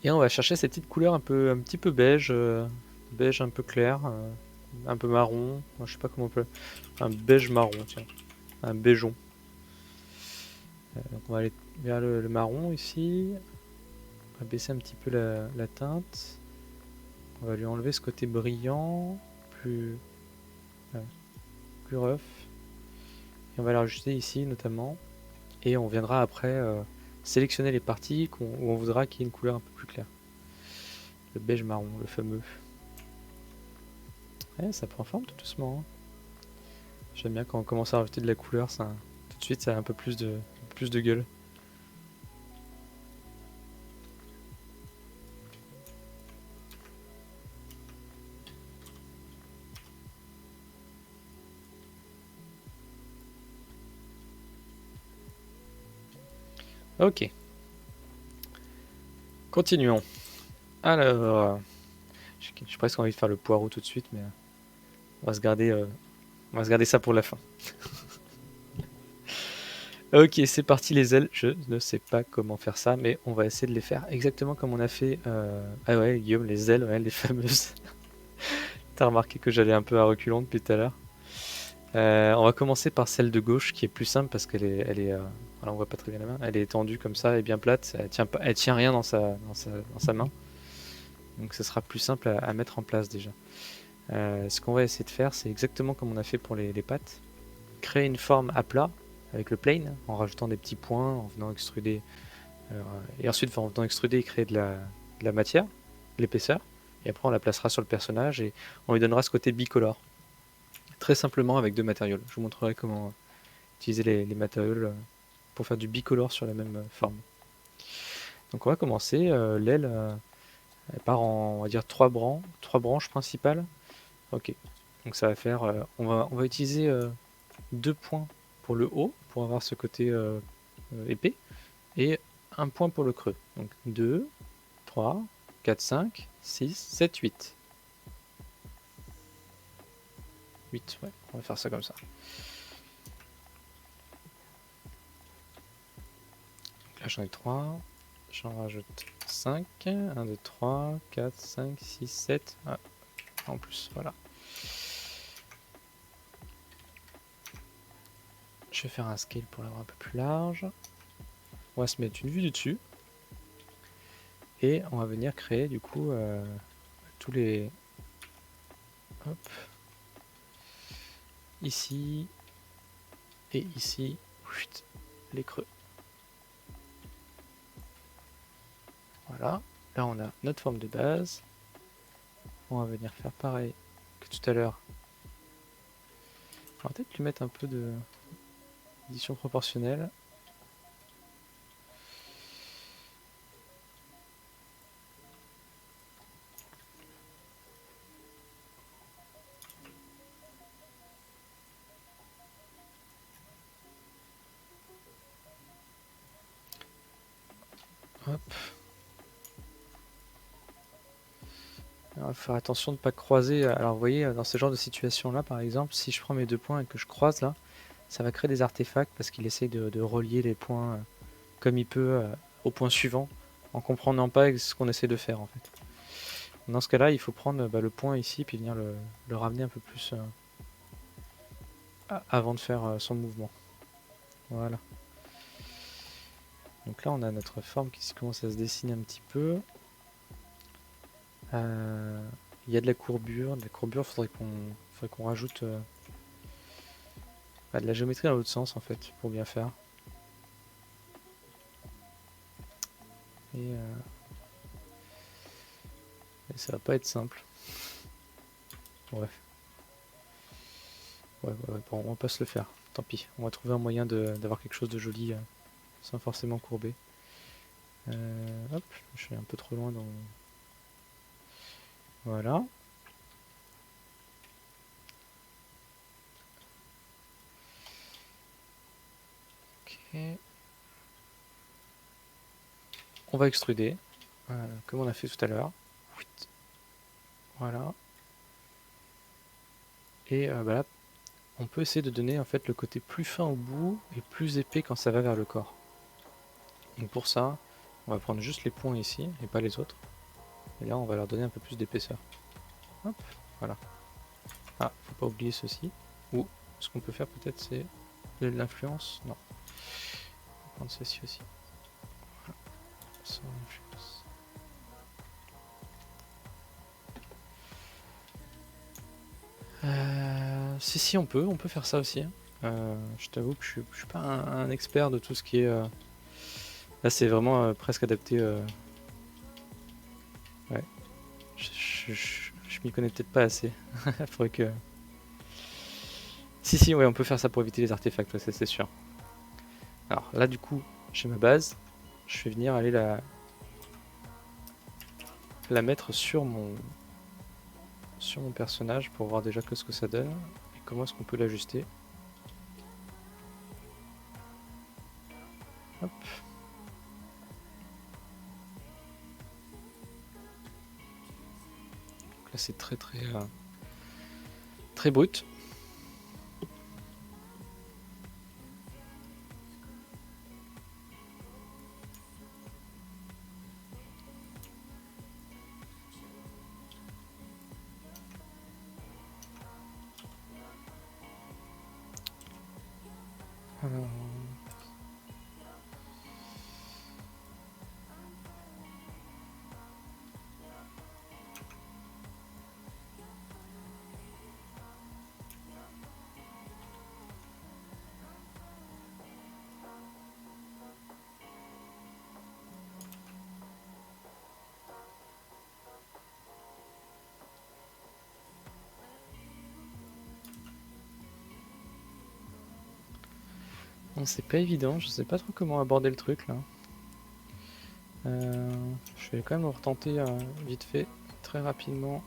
Et on va chercher ces petites couleurs un petit peu beige, beige un peu clair, un peu marron. Moi, je sais pas comment on peut. Un beige marron, tiens, un beigeon. Donc on va aller vers le marron ici. On va baisser un petit peu la teinte. On va lui enlever ce côté brillant, plus, plus rough. Et on va l'ajuster ici notamment. Et on viendra après sélectionner les parties où on voudra qu'il y ait une couleur un peu plus claire. Le beige marron, le fameux. Ouais, ça prend forme tout doucement. Hein. J'aime bien quand on commence à rajouter de la couleur, ça, tout de suite ça a un peu plus de gueule. Ok. Continuons. Alors, j'ai presque envie de faire le poireau tout de suite, mais on va se garder ça pour la fin. Ok, c'est parti les ailes. Je ne sais pas comment faire ça, mais on va essayer de les faire exactement comme on a fait. Ah ouais, Guillaume, les ailes, ouais, les fameuses. T'as remarqué que j'allais un peu à reculons depuis tout à l'heure. On va commencer par celle de gauche qui est plus simple parce qu'elle est voilà, on voit pas très bien la main. Elle est étendue comme ça et bien plate. Elle tient rien dans sa main. Donc ce sera plus simple à mettre en place déjà. Ce qu'on va essayer de faire, c'est exactement comme on a fait pour les pattes. Créer une forme à plat avec le plane en rajoutant des petits points, en venant extruder. Et ensuite, en venant extruder, créer de la matière, de l'épaisseur. Et après, on la placera sur le personnage et on lui donnera ce côté bicolore. Très simplement avec deux matériaux. Je vous montrerai comment utiliser les matériaux pour faire du bicolore sur la même forme. Donc on va commencer. L'aile, elle part en, on va dire, trois branches principales. Ok. Donc ça va faire, on va utiliser deux points pour le haut, pour avoir ce côté épais, et un point pour le creux. Donc 2, 3, 4, 5, 6, 7, 8. 8, ouais, on va faire ça comme ça. Donc là j'en ai 3, j'en rajoute 5, 1, 2, 3, 4, 5, 6, 7, ah, en plus, voilà. Je vais faire un scale pour l'avoir un peu plus large. On va se mettre une vue du dessus. Et on va venir créer du coup tous les... Hop. Ici. Et ici. Les creux. Voilà. Là on a notre forme de base. On va venir faire pareil que tout à l'heure. On va peut-être lui mettre un peu de édition proportionnelle. Hop. Il va faire attention de ne pas croiser. Alors vous voyez, dans ce genre de situation là par exemple, si je prends mes deux points et que je croise là, ça va créer des artefacts parce qu'il essaye de relier les points comme il peut au point suivant en comprenant pas ce qu'on essaie de faire en fait. Dans ce cas là il faut prendre le point ici puis venir le ramener un peu plus avant de faire son mouvement. Voilà. Donc là on a notre forme qui commence à se dessiner un petit peu. Il y a de la courbure. Faudrait qu'on rajoute de la géométrie dans l'autre sens en fait pour bien faire. Et ça va pas être simple. Bref. Ouais, bon, on va pas se le faire. Tant pis. On va trouver un moyen d'avoir quelque chose de joli sans forcément courber. Hop, je suis un peu trop loin dans... Voilà. Ok. On va extruder, comme on a fait tout à l'heure. Voilà. Et là, on peut essayer de donner en fait le côté plus fin au bout et plus épais quand ça va vers le corps. Donc pour ça, on va prendre juste les points ici et pas les autres. Et là, on va leur donner un peu plus d'épaisseur. Hop, voilà. Ah, faut pas oublier ceci. Ou ce qu'on peut faire peut-être, c'est de l'influence. Non. On va prendre ceci aussi. Voilà. Sans influence. Si, on peut faire ça aussi. Je t'avoue que je suis pas un expert de tout ce qui est... Là, c'est vraiment presque adapté. Ouais. Je m'y connais peut-être pas assez. Faudrait que... Si, ouais, on peut faire ça pour éviter les artefacts, ouais, ça c'est sûr. Alors là, du coup, j'ai ma base. Je vais venir aller la mettre sur mon personnage pour voir déjà ce que ça donne et comment est-ce qu'on peut l'ajuster. Hop. Donc là, c'est très brut. Alors... Non, c'est pas évident, je sais pas trop comment aborder le truc là. Je vais quand même retenter vite fait, très rapidement.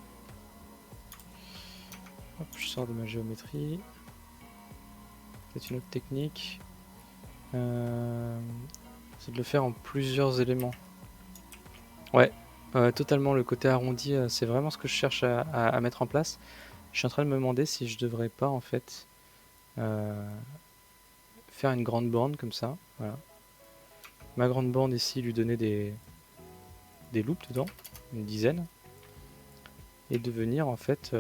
Hop, je sors de ma géométrie. C'est une autre technique. C'est de le faire en plusieurs éléments. Ouais, totalement, le côté arrondi, c'est vraiment ce que je cherche à mettre en place. Je suis en train de me demander si je devrais pas en fait faire une grande bande comme ça. Voilà. Ma grande bande ici, lui donner des loops dedans, une dizaine. Et de venir en fait,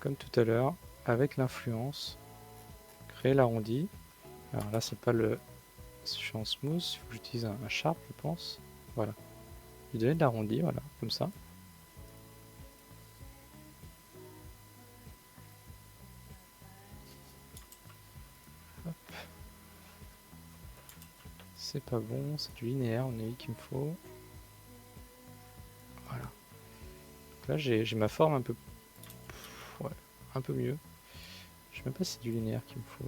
comme tout à l'heure, avec l'influence, créer l'arrondi. Alors là, c'est pas le... Je suis en smooth, il faut que j'utilise un sharp, je pense. Voilà. Lui donner de l'arrondi, voilà, comme ça. C'est pas bon, c'est du linéaire, on a dit qu'il me faut. Voilà. Donc là, j'ai ma forme un peu... Ouais, un peu mieux. Je sais même pas si c'est du linéaire qu'il me faut.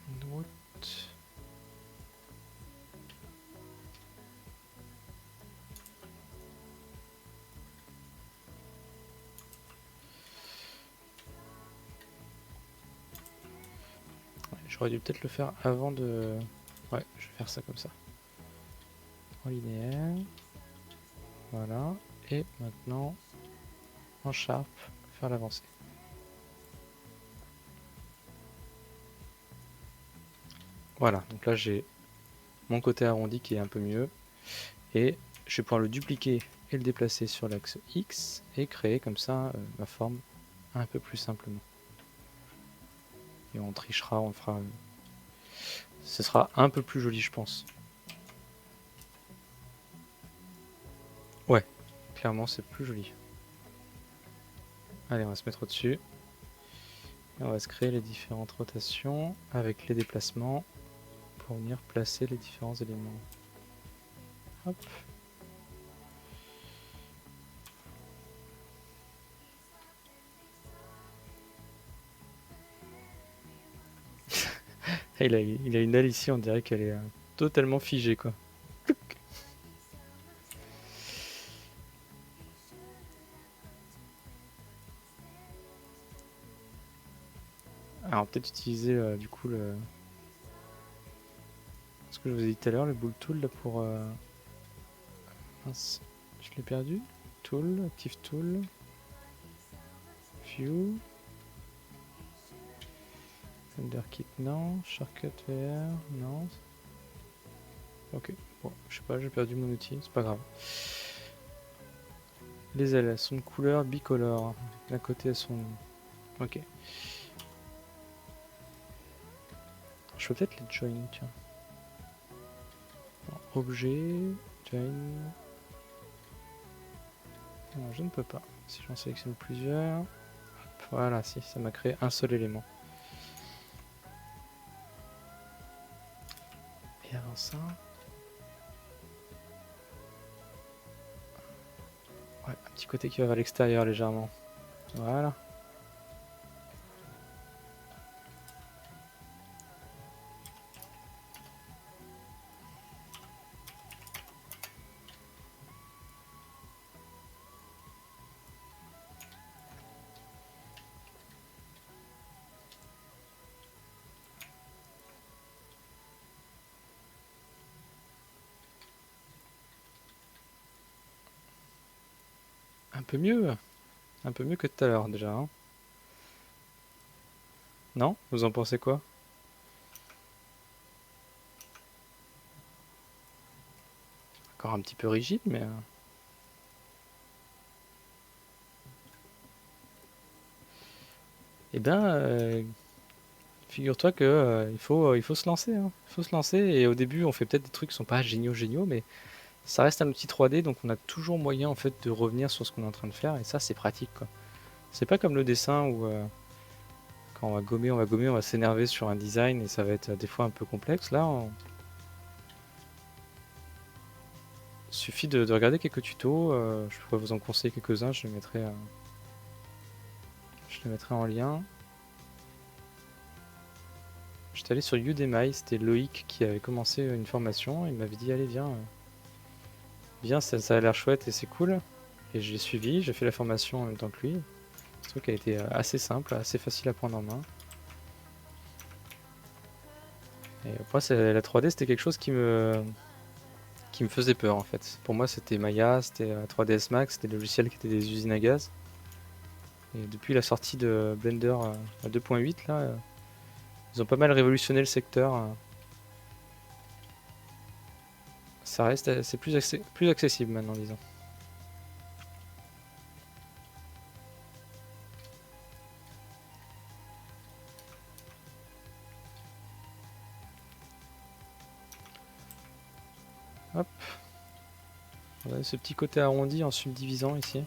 Une route. Ouais, j'aurais dû peut-être le faire avant de... Ouais, je vais faire ça comme ça. En linéaire. Voilà. Et maintenant, en sharp, faire l'avancée. Voilà, donc là j'ai mon côté arrondi qui est un peu mieux. Et je vais pouvoir le dupliquer et le déplacer sur l'axe X et créer comme ça ma forme un peu plus simplement. Et on trichera, on fera... Ce sera un peu plus joli, je pense. Ouais, clairement c'est plus joli. Allez, on va se mettre au-dessus. Et on va se créer les différentes rotations avec les déplacements pour venir placer les différents éléments. Hop. Il a une aile ici, on dirait qu'elle est totalement figée quoi. Alors peut-être utiliser du coup le... Ce que je vous ai dit tout à l'heure, le bull tool là pour... Mince, je l'ai perdu. Tool, active tool. View. Underkit non. Shortcut VR non. Ok, bon, je sais pas, j'ai perdu mon outil, c'est pas grave. Les ailes, elles sont de couleur bicolore. D'un côté, elles sont... Ok. Je peux peut-être les join, tiens. Alors, objet, join. Non, je ne peux pas. Si j'en sélectionne plusieurs. Hop, voilà, si, ça m'a créé un seul élément. Et avant ça... Ouais, un petit côté qui va vers l'extérieur légèrement. Voilà. Un peu mieux que tout à l'heure déjà. Hein. Non? Vous en pensez quoi? Encore un petit peu rigide, mais... Eh ben, figure-toi que il faut se lancer. Hein. Il faut se lancer et au début on fait peut-être des trucs qui sont pas géniaux, mais ça reste un outil 3D donc on a toujours moyen en fait de revenir sur ce qu'on est en train de faire et ça c'est pratique quoi. C'est pas comme le dessin où quand on va s'énerver sur un design et ça va être des fois un peu complexe. Là, il suffit de regarder quelques tutos. Je pourrais vous en conseiller quelques-uns. Je les mettrai en lien. J'étais allé sur Udemy, c'était Loïc qui avait commencé une formation. Il m'avait dit allez viens, viens, ça a l'air chouette et c'est cool. Et je l'ai suivi, j'ai fait la formation en même temps que lui. Ce truc a été assez simple, assez facile à prendre en main. Et moi, la 3D, c'était quelque chose qui me faisait peur en fait. Pour moi, c'était Maya, c'était 3ds Max, c'était des logiciels qui étaient des usines à gaz. Et depuis la sortie de Blender à 2.8, là, ils ont pas mal révolutionné le secteur. Ça reste, c'est plus accessible maintenant, disons. Hop. On a ce petit côté arrondi en subdivisant ici.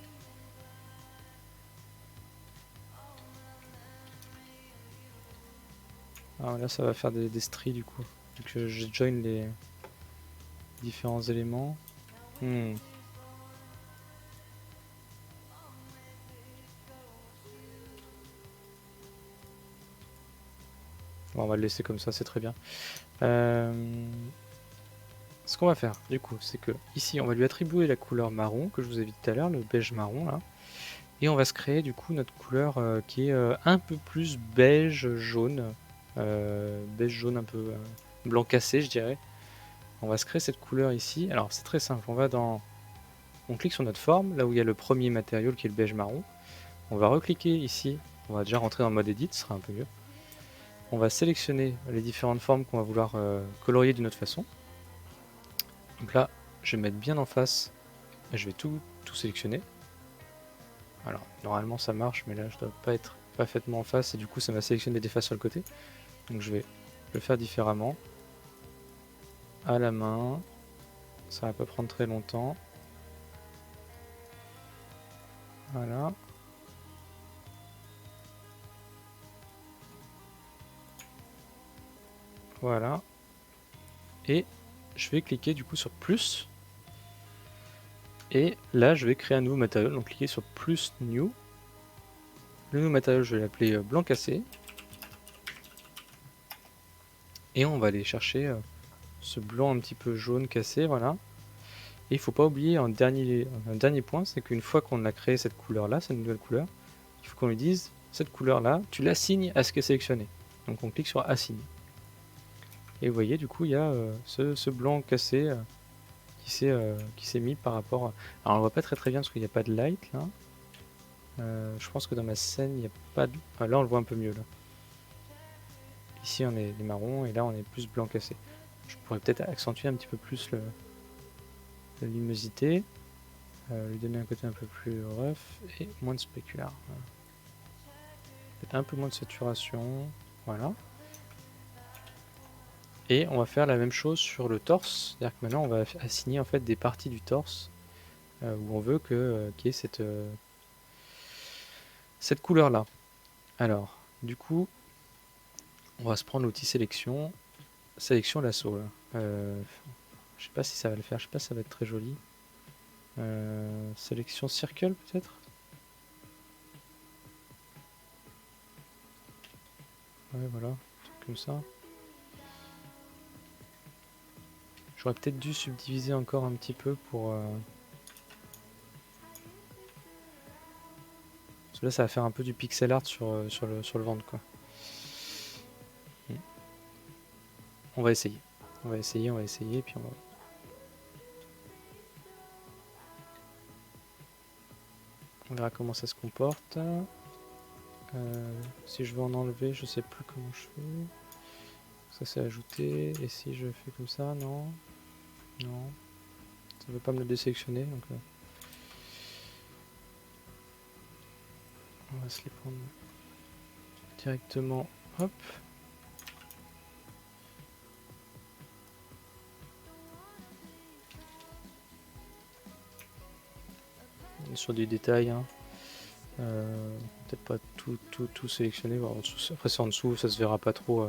Alors là, ça va faire des stries du coup. Donc je join les différents éléments. Hmm. Bon, on va le laisser comme ça, c'est très bien. Ce qu'on va faire, du coup, c'est que ici, on va lui attribuer la couleur marron que je vous ai dit tout à l'heure, le beige marron là. Et on va se créer du coup notre couleur qui est un peu plus beige jaune. Beige jaune un peu blanc cassé, je dirais. On va se créer cette couleur ici. Alors c'est très simple, on clique sur notre forme, là où il y a le premier matériau qui est le beige marron. On va recliquer ici, on va déjà rentrer dans le mode edit, ce sera un peu mieux. On va sélectionner les différentes formes qu'on va vouloir colorier d'une autre façon. Donc là, je vais mettre bien en face, et je vais tout sélectionner. Alors, normalement ça marche, mais là je dois pas être parfaitement en face, et du coup ça m'a sélectionné des faces sur le côté. Donc je vais le faire différemment. À la main, ça va pas prendre très longtemps. Voilà. Voilà. Et je vais cliquer du coup sur plus. Et là, je vais créer un nouveau matériau. Donc, cliquer sur plus new. Le nouveau matériau, je vais l'appeler blanc cassé. Et on va aller chercher ce blanc un petit peu jaune cassé. Voilà. Et il faut pas oublier un dernier point, c'est qu'une fois qu'on a créé cette couleur-là, cette nouvelle couleur, il faut qu'on lui dise cette couleur-là, tu l'assignes à ce qui est sélectionné. Donc, on clique sur assigner. Et vous voyez, du coup, il y a ce blanc cassé qui s'est mis par rapport à... Alors on le voit pas très bien parce qu'il n'y a pas de light là. Je pense que dans ma scène il n'y a pas de... Ah, là on le voit un peu mieux là. Ici on est marron et là on est plus blanc cassé. Je pourrais peut-être accentuer un petit peu plus la luminosité, lui donner un côté un peu plus rough et moins de spécular. Voilà. Peut-être un peu moins de saturation, voilà. Et on va faire la même chose sur le torse, c'est-à-dire que maintenant on va assigner en fait des parties du torse où on veut qu'il y ait cette couleur-là. Alors, du coup, on va se prendre l'outil sélection, lasso. Je sais pas si ça va le faire, je sais pas si ça va être très joli. Sélection circle peut-être. Ouais, voilà, un truc comme ça. J'aurais peut-être dû subdiviser encore un petit peu pour... Parce que là, ça va faire un peu du pixel art sur le ventre, quoi. On va essayer. On va essayer, puis on va... On verra comment ça se comporte. Si je veux en enlever, je sais plus comment je fais. Ça c'est ajouté. Et si je fais comme ça, non. Non. Ça ne veut pas me le désélectionner. Donc, on va se les prendre directement. Hop. On est sur du détail. Hein. Peut-être pas tout sélectionner. Bon, après c'est en dessous, ça se verra pas trop.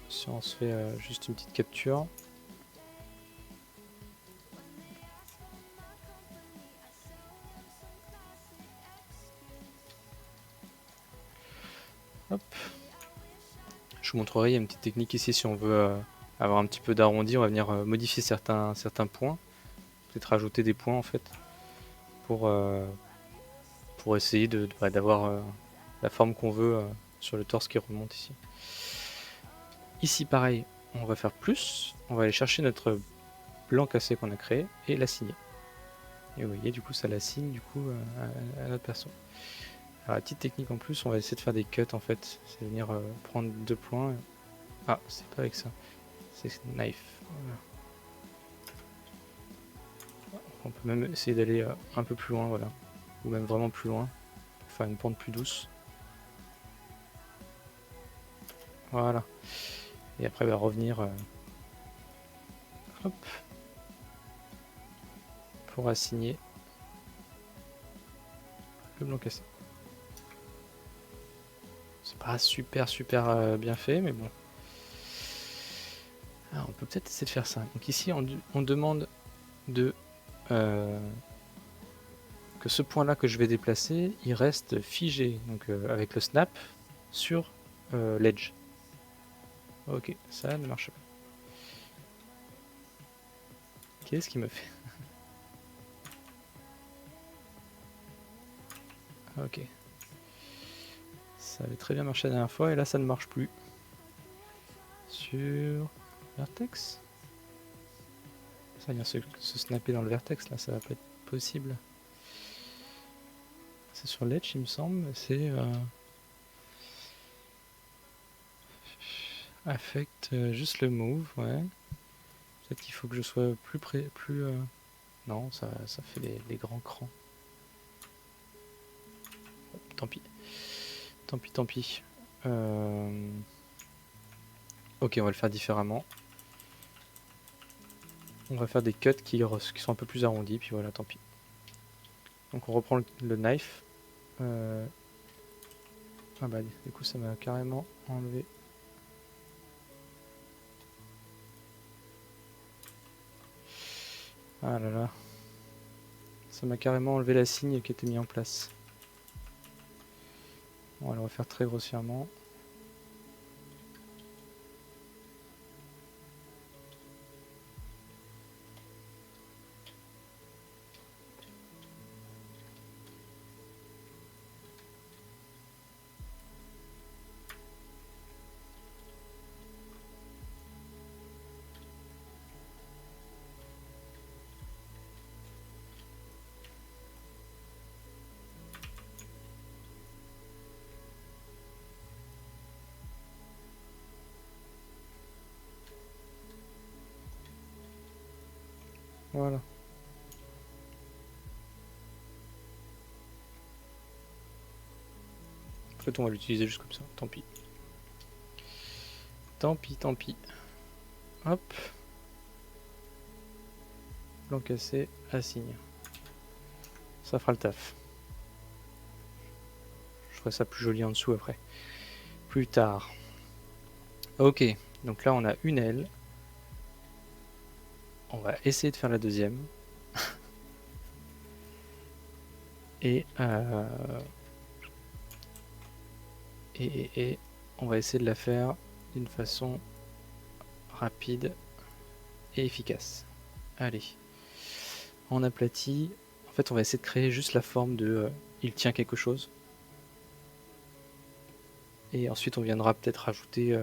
Si on se fait juste une petite capture. Hop. Je vous montrerai, il y a une petite technique ici si on veut avoir un petit peu d'arrondi, on va venir modifier certains points. Peut-être rajouter des points en fait pour essayer d'avoir la forme qu'on veut sur le torse qui remonte ici. Ici pareil, on va faire plus, on va aller chercher notre blanc cassé qu'on a créé et l'assigner. Et vous voyez du coup ça l'assigne du coup à notre perso. Alors la petite technique en plus, on va essayer de faire des cuts en fait, c'est venir prendre 2 points. Ah, c'est pas avec ça, c'est knife. Voilà. On peut même essayer d'aller un peu plus loin, voilà, ou même vraiment plus loin, pour faire une pente plus douce. Voilà. Et après, va revenir hop, pour assigner le blanc cassé. C'est pas super bien fait, mais bon. Alors, on peut peut-être essayer de faire ça. Donc ici, on demande de que ce point-là que je vais déplacer, il reste figé, donc avec le snap sur l'edge. Ok, ça ne marche pas. Qu'est-ce qu'il me fait? Ok. Ça avait très bien marché la dernière fois et là ça ne marche plus. Sur vertex. Ça vient se snapper dans le vertex là, ça va pas être possible. C'est sur l'edge il me semble, c'est affect juste le move, ouais. Peut-être qu'il faut que je sois plus près, plus... Non, ça fait les grands crans. Tant pis. Tant pis. Ok, on va le faire différemment. On va faire des cuts qui sont un peu plus arrondis, puis voilà, tant pis. Donc on reprend le knife. Ah bah du coup ça m'a carrément enlevé. Ah là là. Ça m'a carrément enlevé la signe qui était mise en place. On va le refaire très grossièrement. Voilà. En fait on va l'utiliser juste comme ça, tant pis. Tant pis. Hop. Plan cassé, assigne. Ça fera le taf. Je ferai ça plus joli en dessous après. Plus tard. Ok, donc là on a une aile. On va essayer de faire la deuxième. Et, et on va essayer de la faire d'une façon rapide et efficace. Allez. On aplatit. En fait, on va essayer de créer juste la forme de il tient quelque chose. Et ensuite, on viendra peut-être rajouter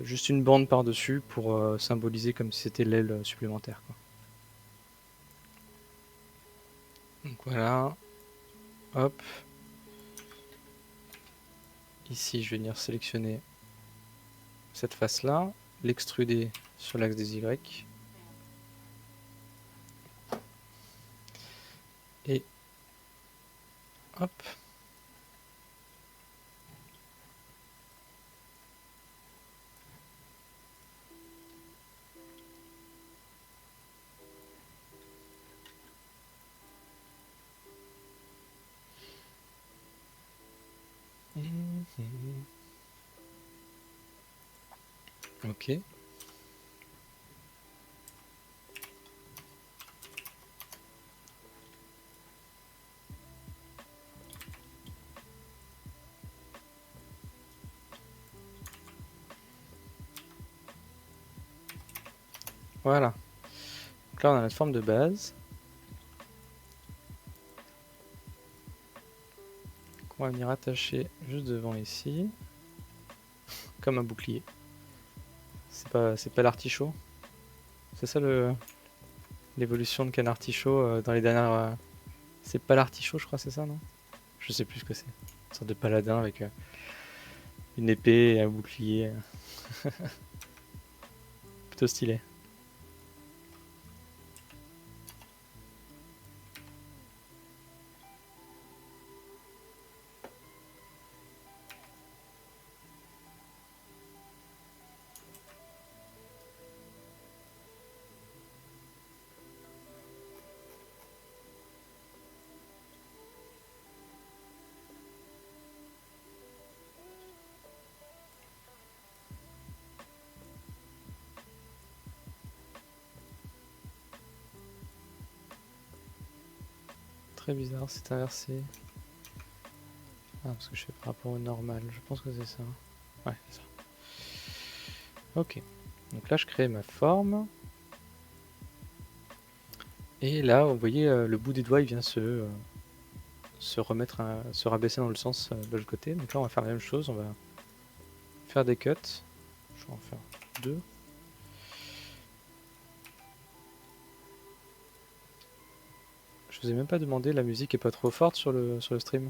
juste une bande par-dessus pour symboliser comme si c'était l'aile supplémentaire, quoi. Donc voilà. Hop. Ici, je vais venir sélectionner cette face-là, l'extruder sur l'axe des Y. Et hop. Ok. Voilà. Donc là, on a notre forme de base. On va venir attacher juste devant ici. Comme un bouclier. C'est pas l'artichaut. C'est ça l'évolution de canard artichaut dans les dernières. C'est pas l'artichaut, je crois, c'est ça, non? Je sais plus ce que c'est. Une sorte de paladin avec une épée et un bouclier. Plutôt stylé. Très bizarre, c'est inversé. Ah, parce que je fais par rapport au normal. Je pense que c'est ça. Ouais, c'est ça. Ok. Donc là, je crée ma forme. Et là, vous voyez, le bout des doigts, il vient se remettre, se rabaisser dans le sens de l'autre côté. Donc là, on va faire la même chose. On va faire des cuts. Je vais en faire deux. Je vous ai même pas demandé, la musique est pas trop forte sur le stream.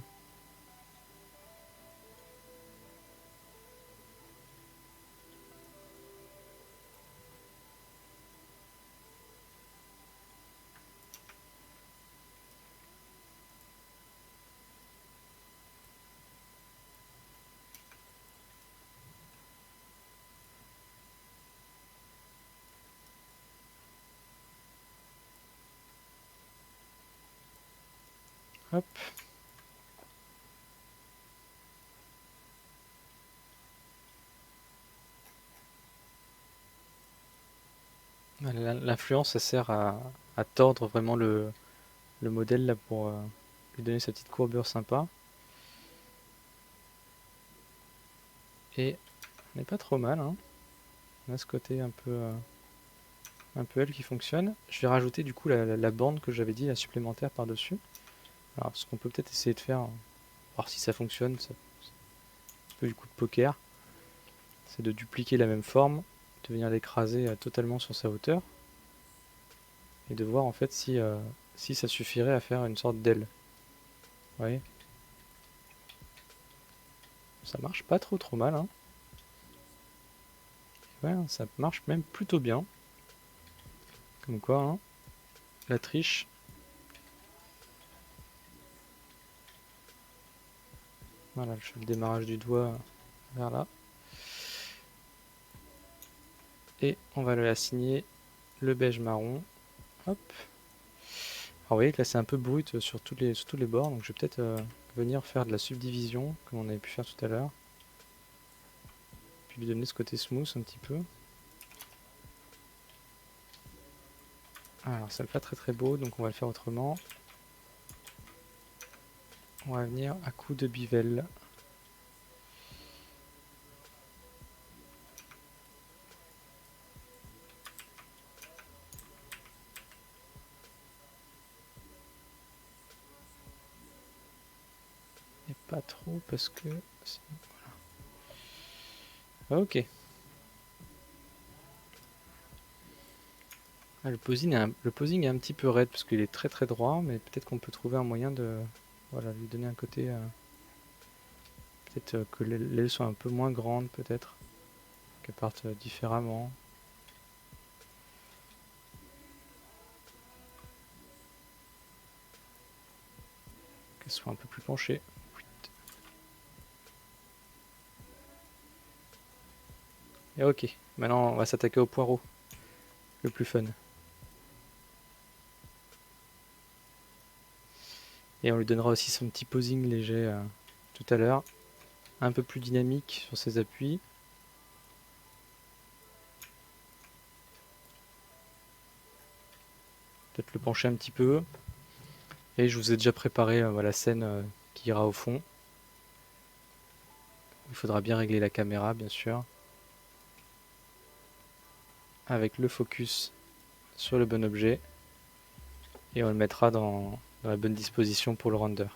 Hop. L'influence, ça sert à tordre vraiment le modèle là pour lui donner sa petite courbure sympa. Et on n'est pas trop mal, hein. On a ce côté un peu L qui fonctionne. Je vais rajouter du coup la bande que j'avais dit, la supplémentaire par-dessus. Alors ce qu'on peut peut-être essayer de faire, voir si ça fonctionne, c'est un peu du coup de poker, c'est de dupliquer la même forme, de venir l'écraser totalement sur sa hauteur, et de voir en fait si ça suffirait à faire une sorte d'aile. Vous voyez? Ça marche pas trop mal, hein. Ouais, ça marche même plutôt bien. Comme quoi, hein, la triche. Voilà, je fais le démarrage du doigt vers là. Et on va lui assigner le beige marron. Hop. Alors vous voyez que là c'est un peu brut sur tous les bords, donc je vais peut-être venir faire de la subdivision, comme on avait pu faire tout à l'heure. Puis lui donner ce côté smooth un petit peu. Alors ça n'est pas très beau, donc on va le faire autrement. On va venir à coup de bivelle. Et pas trop parce que... Voilà. Ok. Ah, le posing est un petit peu raide parce qu'il est très droit, mais peut-être qu'on peut trouver un moyen de voilà, lui donner un côté... peut-être que l'aile soit un peu moins grande, peut-être. Qu'elle parte différemment. Qu'elle soit un peu plus penchée. Et ok, maintenant on va s'attaquer au poireau. Le plus fun. Et on lui donnera aussi son petit posing léger tout à l'heure. Un peu plus dynamique sur ses appuis. Peut-être le pencher un petit peu. Et je vous ai déjà préparé la scène qui ira au fond. Il faudra bien régler la caméra, bien sûr. Avec le focus sur le bon objet. Et on le mettra dans la bonne disposition pour le render.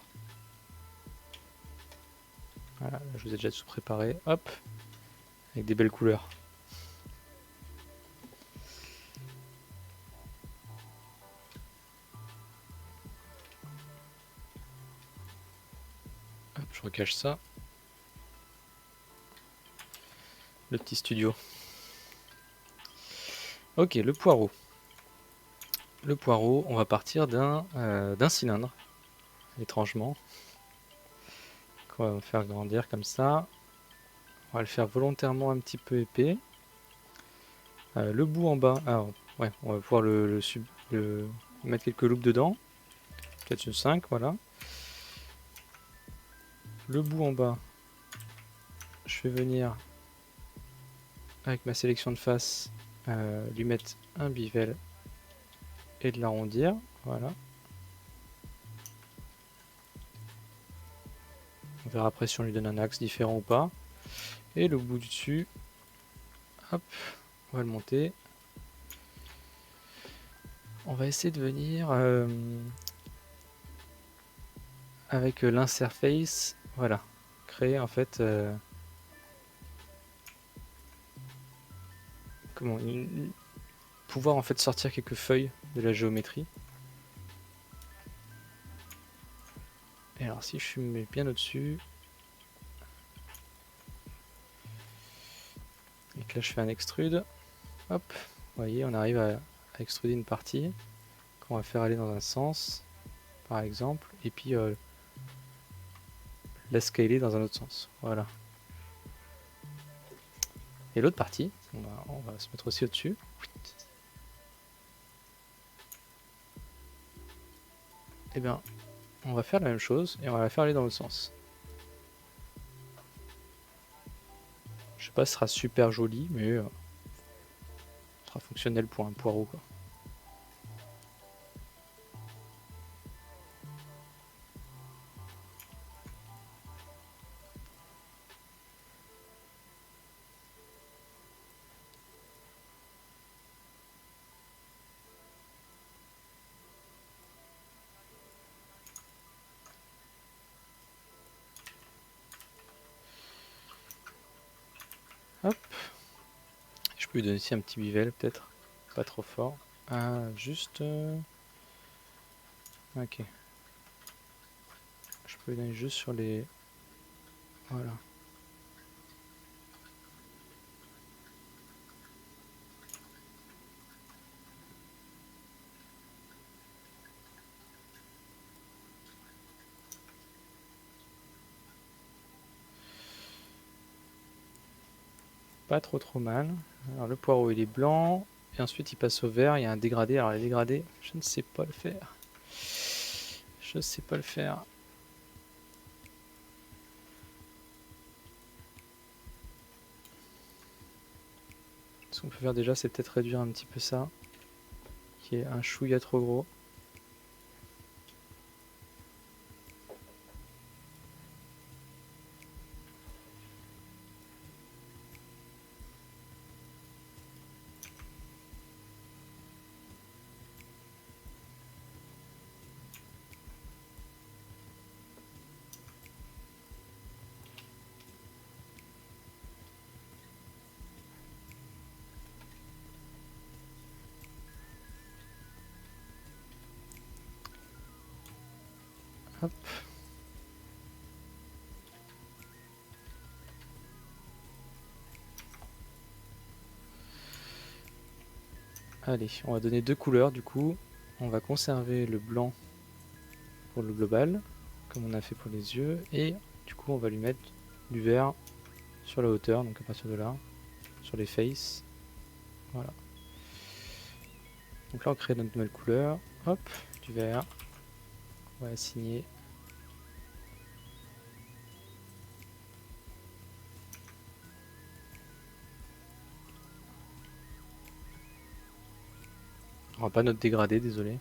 Voilà, je vous ai déjà tout préparé. Hop, avec des belles couleurs. Hop, je recache ça. Le petit studio. Ok, le poireau. Le poireau, on va partir d'un cylindre, étrangement, qu'on va faire grandir comme ça. On va le faire volontairement un petit peu épais. Le bout en bas, alors, ouais, on va pouvoir le mettre quelques loupes dedans. Peut-être une 5, voilà. Le bout en bas, je vais venir, avec ma sélection de face, lui mettre un bivel et de l'arrondir, voilà. On verra après si on lui donne un axe différent ou pas. Et le bout du dessus, hop, on va le monter. On va essayer de venir avec l'interface, voilà, créer en fait pouvoir en fait sortir quelques feuilles de la géométrie. Et alors si je mets bien au-dessus, et que là je fais un extrude, hop, vous voyez, on arrive à extruder une partie qu'on va faire aller dans un sens, par exemple, et puis la scaler dans un autre sens, voilà. Et l'autre partie, on va se mettre aussi au-dessus. Et bien, on va faire la même chose et on va la faire aller dans l'autre sens. Je sais pas si ce sera super joli, mais ce sera fonctionnel pour un poireau, quoi. Hop. Je peux lui donner ici un petit bivel, peut-être. Pas trop fort. Ah, juste... Ok. Je peux lui donner juste sur les... Voilà. pas trop mal. Alors le poireau il est blanc, et ensuite il passe au vert, il y a un dégradé. Alors les dégradés, je ne sais pas le faire. Je sais pas le faire. Ce qu'on peut faire déjà, c'est peut-être réduire un petit peu ça, qui est un chouïa trop gros. Hop. Allez, on va donner 2 couleurs du coup. On va conserver le blanc pour le global, comme on a fait pour les yeux, et du coup on va lui mettre du vert sur la hauteur, donc à partir de là, sur les faces. Voilà. Donc là on crée notre nouvelle couleur, hop, du vert, on va assigner. On va pas notre dégradé, désolé.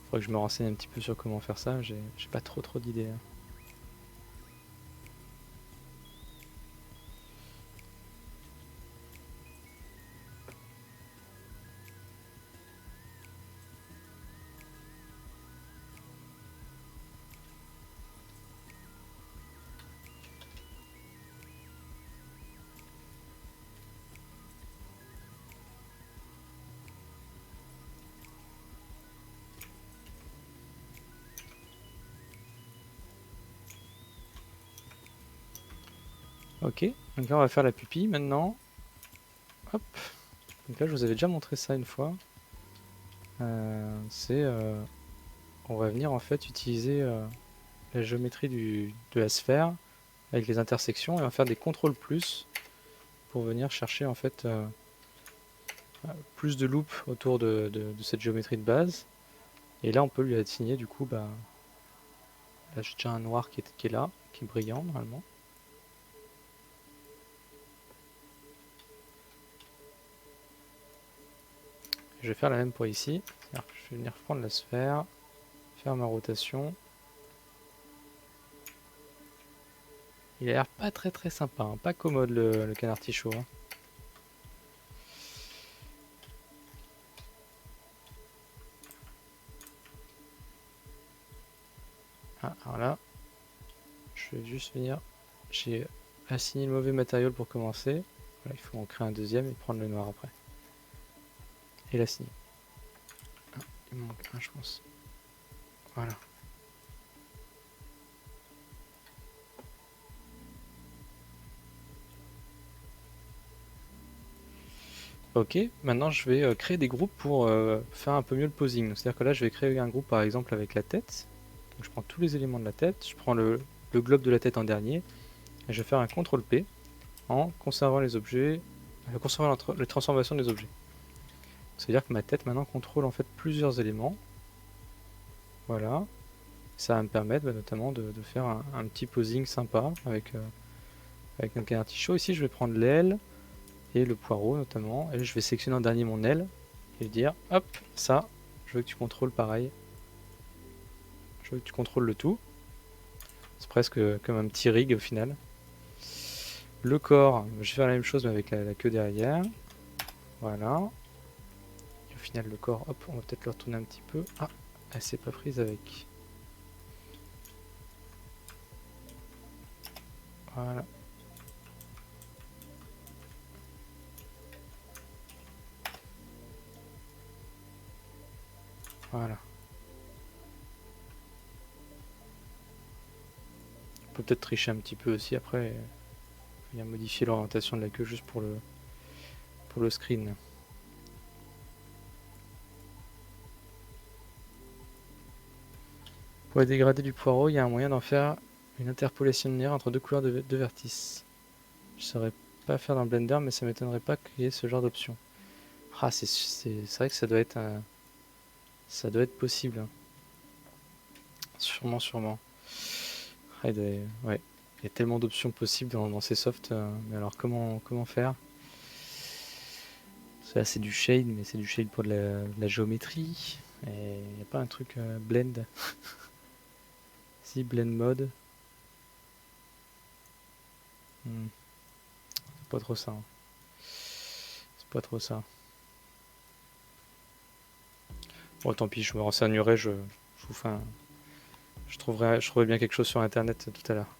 Faudrait que je me renseigne un petit peu sur comment faire ça, j'ai pas trop d'idées. Ok, donc là on va faire la pupille maintenant. Hop. Donc là je vous avais déjà montré ça une fois. On va venir en fait utiliser la géométrie de la sphère avec les intersections et on va faire des contrôles plus pour venir chercher en fait plus de loops autour de cette géométrie de base. Et là on peut lui assigner du coup, là j'ai déjà un noir qui est là, qui est brillant normalement. Je vais faire la même pour ici. Je vais venir prendre la sphère, faire ma rotation. Il a l'air pas très sympa, hein, pas commode le canard tichot. Hein. Ah, alors là, je vais juste venir. J'ai assigné le mauvais matériau pour commencer. Voilà, il faut en créer un deuxième et prendre le noir après. Et l'assigner. Ah, il me manque un, je pense. Voilà. Ok, maintenant je vais créer des groupes pour faire un peu mieux le posing. C'est-à-dire que là je vais créer un groupe par exemple avec la tête. Donc je prends tous les éléments de la tête, je prends le globe de la tête en dernier, et je vais faire un CTRL P en conservant les objets, conservant la transformation des objets. C'est-à-dire que ma tête maintenant contrôle en fait plusieurs éléments. Voilà. Ça va me permettre notamment de faire un petit posing sympa avec notre canard tichot. Ici je vais prendre l'aile et le poireau notamment, et je vais sélectionner en dernier mon aile et dire hop, ça, je veux que tu contrôles pareil, je veux que tu contrôles le tout. C'est presque comme un petit rig au final. Le corps, je vais faire la même chose mais avec la queue derrière. Voilà. Et au final le corps, hop, on va peut-être le retourner un petit peu. Ah, elle s'est pas prise avec. Voilà. Voilà. On peut peut-être tricher un petit peu aussi après. Venir modifier l'orientation de la queue juste pour le screen. Pour les dégradés du poireau, il y a un moyen d'en faire une interpolation linéaire entre deux couleurs de vertices. Je saurais pas à faire dans Blender, mais ça m'étonnerait pas qu'il y ait ce genre d'option. Ah, c'est vrai que ça doit être possible, hein. Sûrement, sûrement. Ah, ouais. Il y a tellement d'options possibles dans ces softs. Mais alors, comment faire? Ça, c'est du shade, mais c'est du shade pour de la géométrie. Et il n'y a pas un truc blend. Si, blend mode. C'est pas trop ça, hein. C'est pas trop ça. Bon, tant pis, je me renseignerai. Je vous fais je trouverai bien quelque chose sur internet tout à l'heure.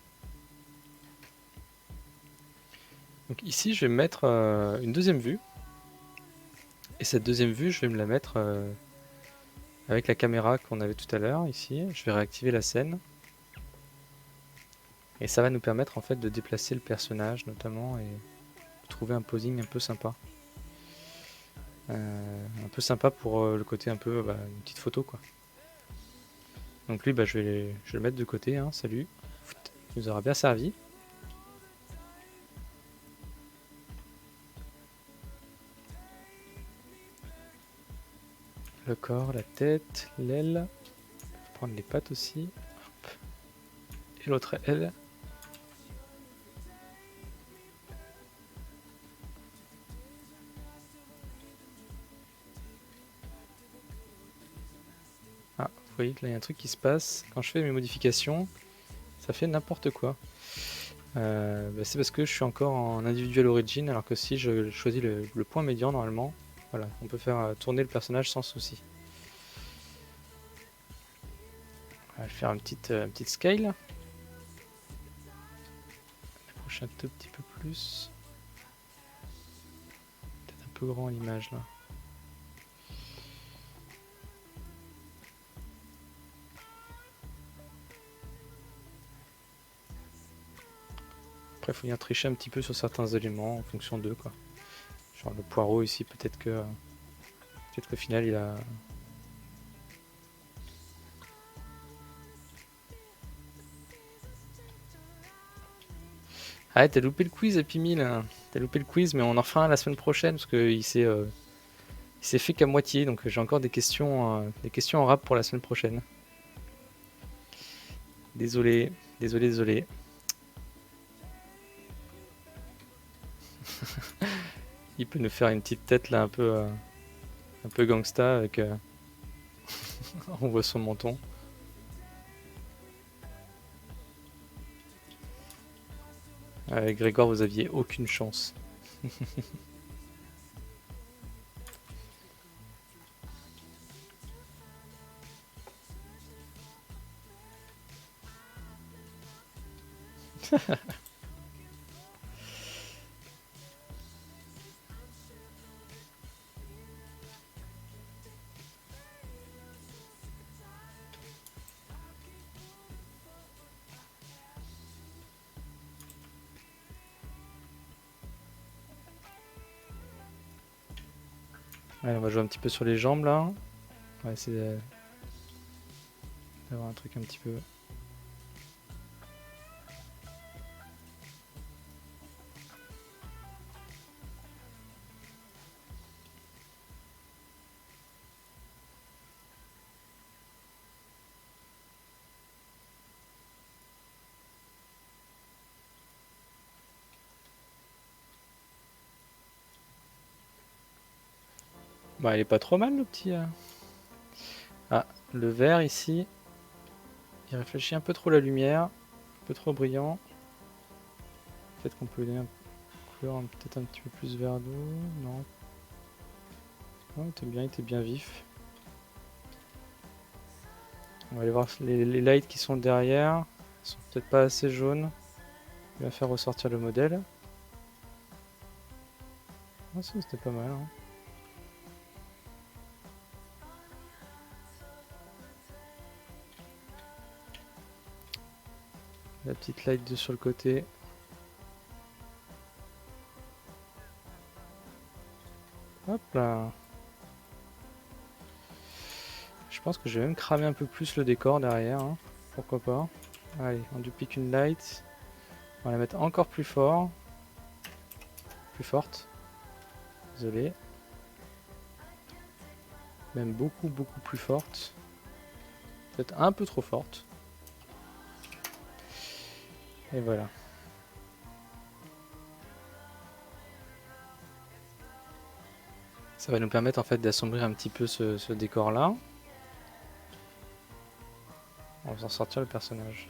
Donc ici, je vais mettre une deuxième vue. Et cette deuxième vue, je vais me la mettre avec la caméra qu'on avait tout à l'heure ici. Je vais réactiver la scène. Et ça va nous permettre en fait de déplacer le personnage notamment et de trouver un posing un peu sympa. Un peu sympa pour le côté un peu une petite photo quoi. Donc lui je vais le mettre de côté, hein. Salut. Il nous aura bien servi. Le corps, la tête, l'aile. Je vais prendre les pattes aussi. Hop. Et l'autre aile. Ah, vous voyez que là il y a un truc qui se passe. Quand je fais mes modifications, ça fait n'importe quoi. C'est parce que je suis encore en individual origin, alors que si je choisis le point médian normalement, voilà, on peut faire tourner le personnage sans souci. On va faire une petite scale. Approcher un tout petit peu plus. Peut-être un peu grand l'image là. Après, il faut bien tricher un petit peu sur certains éléments en fonction d'eux, quoi. Genre le poireau ici, peut-être qu'au final il a. Ah, t'as loupé le quiz, Happy Meal. T'as loupé le quiz, mais on en fera un la semaine prochaine parce qu'il s'est fait qu'à moitié, donc j'ai encore des questions en rap pour la semaine prochaine. Désolé. Il peut nous faire une petite tête là un peu gangsta avec on voit son menton. Avec Grégoire, vous aviez aucune chance. Allez, on va jouer un petit peu sur les jambes là. On va essayer d'avoir un truc un petit peu. Bah, il est pas trop mal le petit. Ah, le vert ici. Il réfléchit un peu trop la lumière. Un peu trop brillant. Peut-être qu'on peut lui donner une couleur peut-être un petit peu plus vert d'eau. Non. Oh, il était bien vif. On va aller voir les lights qui sont derrière. Ils sont peut-être pas assez jaunes. Il va faire ressortir le modèle. Ah si, c'était pas mal, hein. La petite light sur le côté. Hop là. Je pense que je vais même cramer un peu plus le décor derrière, hein. Pourquoi pas. Allez, on duplique une light. On va la mettre encore plus fort. plus forte. Désolé. Même beaucoup plus forte. Peut-être un peu trop forte. Et voilà. Ça va nous permettre en fait d'assombrir un petit peu ce décor là. En faisant sortir le personnage.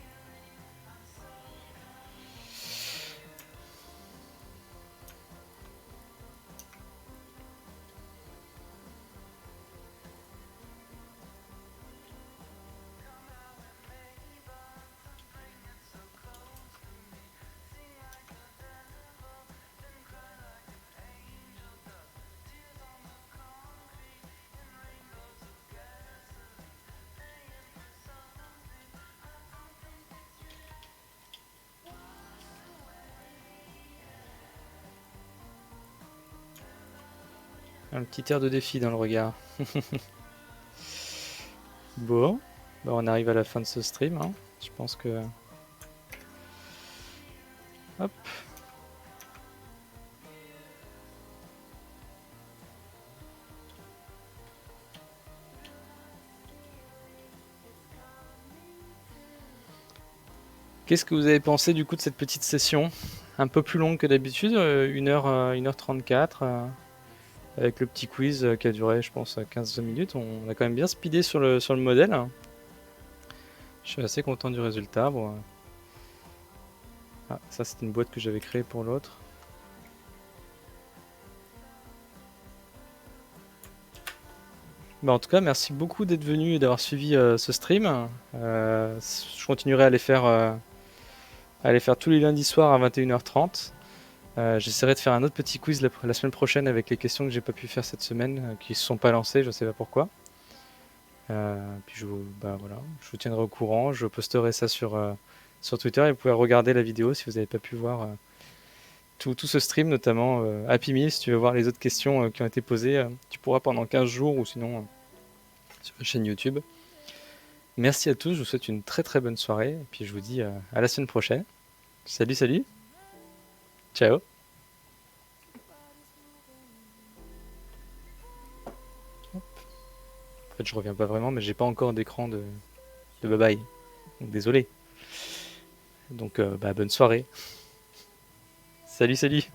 Un petit air de défi dans le regard. Bon, bah on arrive à la fin de ce stream. Hein. Je pense que... Hop. Qu'est-ce que vous avez pensé du coup de cette petite session? Un peu plus longue que d'habitude, 1h34, avec le petit quiz qui a duré je pense 15 minutes. On a quand même bien speedé sur le modèle. Je suis assez content du résultat. Bon. Ah, ça c'était une boîte que j'avais créée pour l'autre. Bah, en tout cas, merci beaucoup d'être venu et d'avoir suivi ce stream. Je continuerai à les faire tous les lundis soirs à 21h30. J'essaierai de faire un autre petit quiz la semaine prochaine avec les questions que j'ai pas pu faire cette semaine, qui se sont pas lancées, je sais pas pourquoi. Puis bah, voilà, je vous tiendrai au courant, je posterai ça sur Twitter et vous pouvez regarder la vidéo si vous n'avez pas pu voir tout ce stream, notamment Happy Meal, si tu veux voir les autres questions qui ont été posées, tu pourras pendant 15 jours ou sinon sur la chaîne YouTube. Merci à tous, je vous souhaite une très bonne soirée et puis je vous dis à la semaine prochaine. Salut, ciao. En fait, je reviens pas vraiment, mais j'ai pas encore d'écran de bye bye. Donc, désolé. Donc, bah, bonne soirée. Salut.